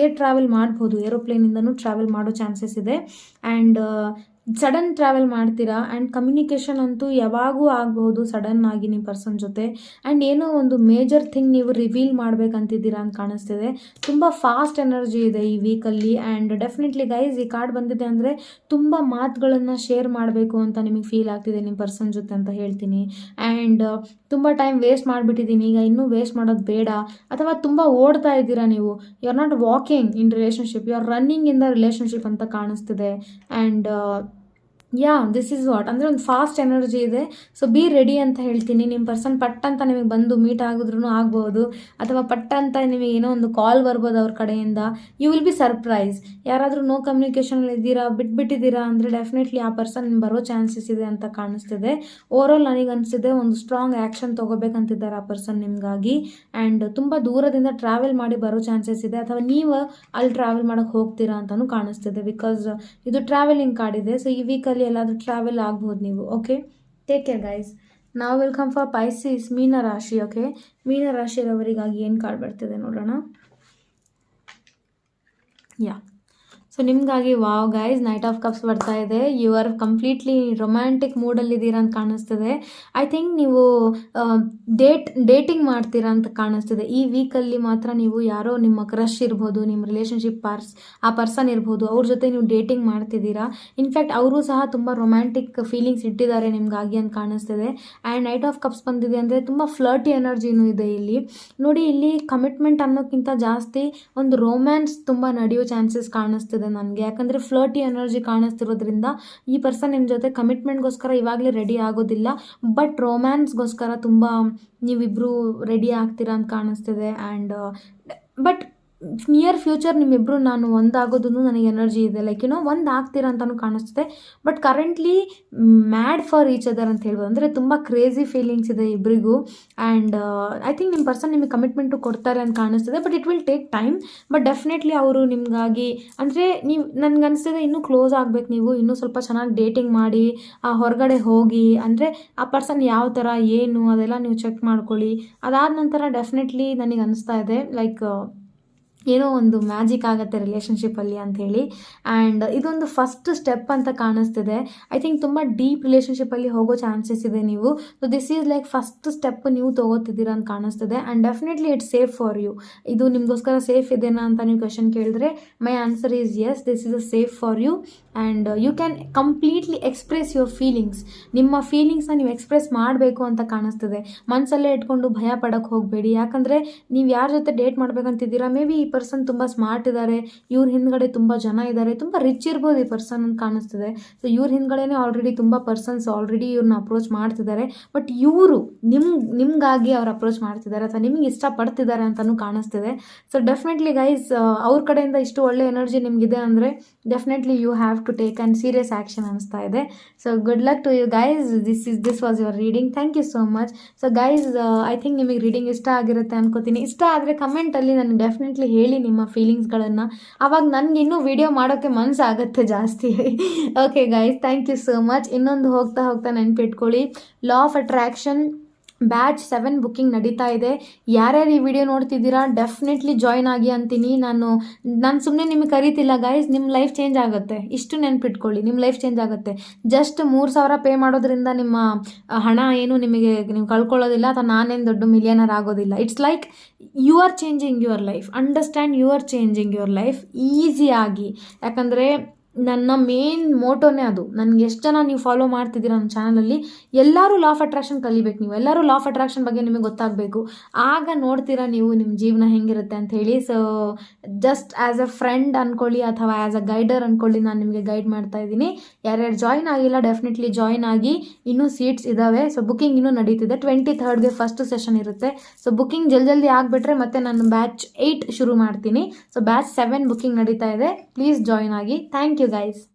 ಏರ್ ಟ್ರಾವೆಲ್ ಮಾಡ್ಬೋದು, ಏರೋಪ್ಲೇನಿಂದನೂ ಟ್ರಾವೆಲ್ ಮಾಡೋ ಚಾನ್ಸಸ್ ಇದೆ. ಆ್ಯಂಡ್ ಸಡನ್ ಟ್ರಾವೆಲ್ ಮಾಡ್ತೀರಾ. ಆ್ಯಂಡ್ ಕಮ್ಯುನಿಕೇಷನ್ ಅಂತೂ ಯಾವಾಗೂ ಆಗಬಹುದು ಸಡನ್ನಾಗಿ ನಿಮ್ಮ ಪರ್ಸನ್ ಜೊತೆ. ಆ್ಯಂಡ್ ಏನೋ ಒಂದು ಮೇಜರ್ ಥಿಂಗ್ ನೀವು ರಿವೀಲ್ ಮಾಡಬೇಕಂತಿದ್ದೀರಾ ಅಂತ ಕಾಣಿಸ್ತಿದೆ. ತುಂಬ ಫಾಸ್ಟ್ ಎನರ್ಜಿ ಇದೆ ಈ ವೀಕಲ್ಲಿ. ಆ್ಯಂಡ್ ಡೆಫಿನೆಟ್ಲಿ ಗೈಸ್, ಈ ಕಾರ್ಡ್ ಬಂದಿದೆ ಅಂದರೆ ತುಂಬ ಮಾತುಗಳನ್ನು ಶೇರ್ ಮಾಡಬೇಕು ಅಂತ ನಿಮಗೆ ಫೀಲ್ ಆಗ್ತಿದೆ ನಿಮ್ಮ ಪರ್ಸನ್ ಜೊತೆ ಅಂತ ಹೇಳ್ತೀನಿ. ಆ್ಯಂಡ್ ತುಂಬ ಟೈಮ್ ವೇಸ್ಟ್ ಮಾಡಿಬಿಟ್ಟಿದ್ದೀನಿ, ಈಗ ಇನ್ನೂ ವೇಸ್ಟ್ ಮಾಡೋದು ಬೇಡ. ಅಥವಾ ತುಂಬ ಓಡ್ತಾ ಇದ್ದೀರಾ ನೀವು, you are not walking in relationship, you are running in the relationship ಅಂತ ಕಾಣಿಸ್ತಿದೆ. ಆ್ಯಂಡ್ ದಿಸ್ ಈಸ್ ವಾಟ್ ಅಂದರೆ ಒಂದು ಫಾಸ್ಟ್ ಎನರ್ಜಿ ಇದೆ. ಸೊ ಬಿ ರೆಡಿ ಅಂತ ಹೇಳ್ತೀನಿ. ನಿಮ್ಮ ಪರ್ಸನ್ ಪಟ್ ಅಂತ ನಿಮಗೆ ಬಂದು ಮೀಟ್ ಆಗಿದ್ರೂ ಆಗ್ಬೋದು, ಅಥವಾ ಪಟ್ ಅಂತ ನಿಮಗೆ ಏನೋ ಒಂದು ಕಾಲ್ ಬರ್ಬೋದು ಅವ್ರ ಕಡೆಯಿಂದ. You will be surprise. ಯಾರಾದರೂ ನೋ ಕಮ್ಯುನಿಕೇಷನಲ್ಲಿ ಇದ್ದೀರಾ, ಬಿಟ್ಬಿಟ್ಟಿದ್ದೀರಾ ಅಂದರೆ ಡೆಫಿನೆಟ್ಲಿ ಆ ಪರ್ಸನ್ ನಿಮ್ಗೆ ಬರೋ ಚಾನ್ಸಸ್ ಇದೆ ಅಂತ ಕಾಣಿಸ್ತಿದೆ. ಓವರಾಲ್ ನನಗೆ ಅನಿಸ್ತಿದೆ ಒಂದು ಸ್ಟ್ರಾಂಗ್ ಆ್ಯಕ್ಷನ್ ತೊಗೋಬೇಕಂತಿದ್ದಾರೆ ಆ ಪರ್ಸನ್ ನಿಮಗಾಗಿ. ಆ್ಯಂಡ್ ತುಂಬ ದೂರದಿಂದ ಟ್ರಾವೆಲ್ ಮಾಡಿ ಬರೋ ಚಾನ್ಸಸ್ ಇದೆ, ಅಥವಾ ನೀವು ಅಲ್ಲಿ ಟ್ರಾವೆಲ್ ಮಾಡೋಕ್ಕೆ ಹೋಗ್ತೀರಾ ಅಂತಲೂ ಕಾಣಿಸ್ತಿದೆ. ಬಿಕಾಸ್ ಇದು ಟ್ರಾವೆಲಿಂಗ್ ಕಾರ್ಡ್ ಇದೆ. ಸೊ ಈ ವೀಕಲ್ಲಿ ಎಲ್ಲಾದರೂ ಟ್ರಾವೆಲ್ ಆಗ್ಬೋದು ನೀವು. Okay, take care guys. ನಾವು ವೆಲ್ಕಮ್ ಫಾರ್ ಪೈಸಿಸ್, ಮೀನ ರಾಶಿ. ಓಕೆ, ಮೀನ ರಾಶಿಯವರಿಗಾಗಿ ಏನು ಕಾರ್ಡ್ ಬರ್ತಿದೆ ನೋಡೋಣ. ಸೊ ನಿಮಗಾಗಿ wow guys, knight of cups ಬರ್ತಾ ಇದೆ. ಯು ಆರ್ ಕಂಪ್ಲೀಟ್ಲಿ ರೊಮ್ಯಾಂಟಿಕ್ ಮೂಡಲ್ಲಿದ್ದೀರಾ ಅಂತ ಕಾಣಿಸ್ತಿದೆ. ಐ ಥಿಂಕ್ ನೀವು ಡೇಟಿಂಗ್ ಮಾಡ್ತೀರಾ ಅಂತ ಕಾಣಿಸ್ತಿದೆ. ಈ ವೀಕಲ್ಲಿ ಮಾತ್ರ ನೀವು ಯಾರೋ ನಿಮ್ಮ ಕ್ರಶ್ ಇರ್ಬೋದು, ನಿಮ್ಮ ರಿಲೇಷನ್ಶಿಪ್ ಆ ಪರ್ಸನ್ ಇರ್ಬೋದು, ಅವ್ರ ಜೊತೆ ನೀವು ಡೇಟಿಂಗ್ ಮಾಡ್ತಿದ್ದೀರಾ. ಇನ್ಫ್ಯಾಕ್ಟ್ ಅವರು ಸಹ ತುಂಬ ರೊಮ್ಯಾಂಟಿಕ್ ಫೀಲಿಂಗ್ಸ್ ಇಟ್ಟಿದ್ದಾರೆ ನಿಮಗಾಗಿ ಅಂತ ಕಾಣಿಸ್ತಿದೆ. ಆ್ಯಂಡ್ ನೈಟ್ ಆಫ್ ಕಪ್ಸ್ ಬಂದಿದೆ ಅಂದರೆ ತುಂಬ ಫ್ಲರ್ಟಿ ಎನರ್ಜಿನೂ ಇದೆ ಇಲ್ಲಿ. ನೋಡಿ, ಇಲ್ಲಿ ಕಮಿಟ್ಮೆಂಟ್ ಅನ್ನೋಕ್ಕಿಂತ ಜಾಸ್ತಿ ಒಂದು ರೊಮ್ಯಾನ್ಸ್ ತುಂಬ ನಡೆಯೋ ಚಾನ್ಸಸ್ ಕಾಣಿಸ್ತಿದೆ ನನಗೆ. ಯಾಕಂದರೆ ಫ್ಲರ್ಟಿ ಎನರ್ಜಿ ಕಾಣಿಸ್ತಿರೋದ್ರಿಂದ ಈ ಪರ್ಸನ್ ನಿಮ್ಮ ಜೊತೆ ಕಮಿಟ್ಮೆಂಟ್ಗೋಸ್ಕರ ಇವಾಗಲೇ ರೆಡಿ ಆಗೋದಿಲ್ಲ, ಬಟ್ ರೊಮ್ಯಾನ್ಸ್ಗೋಸ್ಕರ ತುಂಬ ನೀವಿಬ್ಬರು ರೆಡಿ ಆಗ್ತೀರಾ ಅಂತ ಕಾಣಿಸ್ತಿದೆ. ಆ್ಯಂಡ್ ಬಟ್ ನಿಯರ್ ಫ್ಯೂಚರ್ ನಿಮ್ಮಿಬ್ಬರು ನಾನು ಒಂದಾಗೋದನ್ನು ನನಗೆ ಎನರ್ಜಿ ಇದೆ. ಲೈಕ್ ಒಂದು ಆಗ್ತೀರಾ ಅಂತಲೂ ಕಾಣಿಸ್ತಿದೆ. But currently mad for each other ಅಂತ ಹೇಳ್ಬೋದು. ಅಂದರೆ ತುಂಬ ಕ್ರೇಜಿ ಫೀಲಿಂಗ್ಸ್ ಇದೆ ಇಬ್ಬರಿಗೂ. ಆ್ಯಂಡ್ ಐ ಥಿಂಕ್ ನಿಮ್ಮ ಪರ್ಸನ್ ನಿಮಗೆ ಕಮಿಟ್ಮೆಂಟು ಕೊಡ್ತಾರೆ ಅಂತ ಕಾಣಿಸ್ತಿದೆ. But it will take time. But definitely ಅವರು ನಿಮಗಾಗಿ, ಅಂದರೆ ನೀವು, ನನಗೆ ಅನಿಸ್ತಿದೆ ಇನ್ನೂ ಕ್ಲೋಸ್ ಆಗಬೇಕು, ನೀವು ಇನ್ನೂ ಸ್ವಲ್ಪ ಚೆನ್ನಾಗಿ ಡೇಟಿಂಗ್ ಮಾಡಿ ಹೊರಗಡೆ ಹೋಗಿ, ಅಂದರೆ ಆ ಪರ್ಸನ್ ಯಾವ ಥರ ಏನು ಅದೆಲ್ಲ ನೀವು ಚೆಕ್ ಮಾಡ್ಕೊಳ್ಳಿ. ಅದಾದ ನಂತರ ಡೆಫಿನೆಟ್ಲಿ ನನಗೆ ಅನಿಸ್ತಾ ಇದೆ ಲೈಕ್ ಏನೋ ಒಂದು ಮ್ಯಾಜಿಕ್ ಆಗುತ್ತೆ ರಿಲೇಷನ್ಶಿಪ್ಪಲ್ಲಿ ಅಂಥೇಳಿ. ಆ್ಯಂಡ್ ಇದೊಂದು ಫಸ್ಟ್ ಸ್ಟೆಪ್ ಅಂತ ಕಾಣಿಸ್ತಿದೆ. ಐ ಥಿಂಕ್ ತುಂಬ ಡೀಪ್ ರಿಲೇಷನ್ಶಿಪ್ಪಲ್ಲಿ ಹೋಗೋ ಚಾನ್ಸಸ್ ಇದೆ ನೀವು. So this is like first step ನೀವು ತೊಗೋತಿದ್ದೀರಾ ಅಂತ ಕಾಣಿಸ್ತಿದೆ. And definitely it's safe for you. ಇದು ನಿಮಗೋಸ್ಕರ ಸೇಫ್ ಇದೆನಾ ಅಂತ ನೀವು ಕ್ವೆಶನ್ ಕೇಳಿದ್ರೆ, my answer is yes, this is a safe for you. And you can completely express your feelings. ನಿಮ್ಮ ಫೀಲಿಂಗ್ಸ್ನ ನೀವು ಎಕ್ಸ್ಪ್ರೆಸ್ ಮಾಡಬೇಕು ಅಂತ ಕಾಣಿಸ್ತಿದೆ. ಮನಸ್ಸಲ್ಲೇ ಇಟ್ಕೊಂಡು ಭಯ ಪಡೋಕ್ಕೆ ಹೋಗಬೇಡಿ. ಯಾಕಂದರೆ ನೀವು ಯಾರ ಜೊತೆ ಡೇಟ್ ಮಾಡ್ಬೇಕಂತಿದ್ದೀರಾ, ಮೇ ಬಿ ಈ ಪರ್ಸನ್ ತುಂಬ ಸ್ಮಾರ್ಟ್ ಇದ್ದಾರೆ, ಇವ್ರ ಹಿಂದ್ಗಡೆ ತುಂಬ ಜನ ಇದ್ದಾರೆ, ತುಂಬ ರಿಚ್ ಇರ್ಬೋದು ಈ ಪರ್ಸನ್ ಅಂತ ಕಾಣಿಸ್ತಿದೆ. ಸೊ ಇವ್ರ ಹಿಂದ್ಗಡೆನೇ ಆಲ್ರೆಡಿ ತುಂಬ ಪರ್ಸನ್ಸ್ ಆಲ್ರೆಡಿ ಇವ್ರನ್ನ ಅಪ್ರೋಚ್ ಮಾಡ್ತಿದ್ದಾರೆ. ಬಟ್ ಇವರು ನಿಮಗಾಗಿ ಅವ್ರು ಅಪ್ರೋಚ್ ಮಾಡ್ತಿದ್ದಾರೆ, ಅಥವಾ ನಿಮ್ಗೆ ಇಷ್ಟಪಡ್ತಿದ್ದಾರೆ ಅಂತಲೂ ಕಾಣಿಸ್ತಿದೆ. ಸೊ ಡೆಫಿನೆಟ್ಲಿ ಗೈಸ್, ಅವ್ರ ಕಡೆಯಿಂದ ಇಷ್ಟು ಒಳ್ಳೆ ಎನರ್ಜಿ ನಿಮಗಿದೆ ಅಂದರೆ definitely you have to take and serious action ಅನಿಸ್ತಾ ಇದೆ. So good luck to you guys. This was your reading. Thank you so much. So guys, I think ನಿಮಗೆ ರೀಡಿಂಗ್ ಇಷ್ಟ ಆಗಿರುತ್ತೆ ಅನ್ಕೋತೀನಿ. ಇಷ್ಟ ಆದರೆ ಕಮೆಂಟಲ್ಲಿ ನನಗೆ ಡೆಫಿನೆಟ್ಲಿ ಹೇಳಿ ನಿಮ್ಮ ಫೀಲಿಂಗ್ಸ್ಗಳನ್ನು. ಆವಾಗ ನನಗೆ ಇನ್ನೂ ವಿಡಿಯೋ ಮಾಡೋಕ್ಕೆ ಮನಸ್ಸಾಗುತ್ತೆ ಜಾಸ್ತಿ. Okay guys, thank you so much. ಇನ್ನೊಂದು ಹೋಗ್ತಾ ನೆನ್ಪಿಟ್ಕೊಳ್ಳಿ, law of attraction batch 7 booking ನಡೀತಾ ಇದೆ. ಯಾರ್ಯಾರು ಈ ವಿಡಿಯೋ ನೋಡ್ತಿದ್ದೀರಾ ಡೆಫಿನೆಟ್ಲಿ ಜಾಯ್ನ್ ಆಗಿ ಅಂತೀನಿ. ನಾನು ಸುಮ್ಮನೆ ನಿಮಗೆ ಕರೀತಿಲ್ಲ ಗೈಸ್, ನಿಮ್ಮ ಲೈಫ್ ಚೇಂಜ್ ಆಗುತ್ತೆ. ಇಷ್ಟು ನೆನ್ಪಿಟ್ಕೊಳ್ಳಿ, ನಿಮ್ಮ ಲೈಫ್ ಚೇಂಜ್ ಆಗುತ್ತೆ. ಜಸ್ಟ್ 3,000 ಪೇ ಮಾಡೋದ್ರಿಂದ ನಿಮ್ಮ ಹಣ ಏನು ನೀವು ಕಳ್ಕೊಳ್ಳೋದಿಲ್ಲ, ಅಥವಾ ನಾನೇನು ದೊಡ್ಡ ಮಿಲಿಯನರ್ ಆಗೋದಿಲ್ಲ. It's like you are changing your life. Understand, you are changing your life ಈಸಿಯಾಗಿ. ಯಾಕಂದರೆ ನನ್ನ ಮೇನ್ ಮೋಟೋನೇ ಅದು. ನನಗೆ ಎಷ್ಟು ಜನ ನೀವು ಫಾಲೋ ಮಾಡ್ತಿದ್ದೀರ ನನ್ನ ಚಾನಲಲ್ಲಿ, ಎಲ್ಲರೂ ಲಾ ಆಫ್ ಅಟ್ರಾಕ್ಷನ್ ಕಲಿಬೇಕು. ನೀವು ಎಲ್ಲರೂ ಲಾ ಆಫ್ ಅಟ್ರಾಕ್ಷನ್ ಬಗ್ಗೆ ನಿಮಗೆ ಗೊತ್ತಾಗಬೇಕು. ಆಗ ನೋಡ್ತೀರಾ ನೀವು ನಿಮ್ಮ ಜೀವನ ಹೆಂಗಿರುತ್ತೆ ಅಂತ ಹೇಳಿ. So just as a friend ಅಂದ್ಕೊಳ್ಳಿ, ಅಥವಾ ಆ್ಯಸ್ ಅ ಗೈಡರ್ ಅಂದ್ಕೊಳ್ಳಿ, ನಾನು ನಿಮಗೆ ಗೈಡ್ ಮಾಡ್ತಾ ಇದ್ದೀನಿ. ಯಾರ್ಯಾರು ಜಾಯ್ನ್ ಆಗಿಲ್ಲ ಡೆಫಿನೆಟ್ಲಿ ಜಾಯ್ನ್ ಆಗಿ. ಇನ್ನೂ ಸೀಟ್ಸ್ ಇದ್ದಾವೆ. ಸೊ ಬುಕ್ಕಿಂಗ್ ಇನ್ನೂ ನಡೀತಿದೆ. 23rd ಫಸ್ಟ್ ಸೆಷನ್ ಇರುತ್ತೆ. ಸೊ ಬುಕ್ಕಿಂಗ್ ಜಲ್ದಿ ಆಗಿಬಿಟ್ರೆ ಮತ್ತೆ ನಾನು ಬ್ಯಾಚ್ 8 ಶುರು ಮಾಡ್ತೀನಿ. ಸೊ ಬ್ಯಾಚ್ 7 ಬುಕ್ಕಿಂಗ್ ನಡೀತಾ ಇದೆ. ಪ್ಲೀಸ್ ಜಾಯ್ನ್ ಆಗಿ. Thank you guys.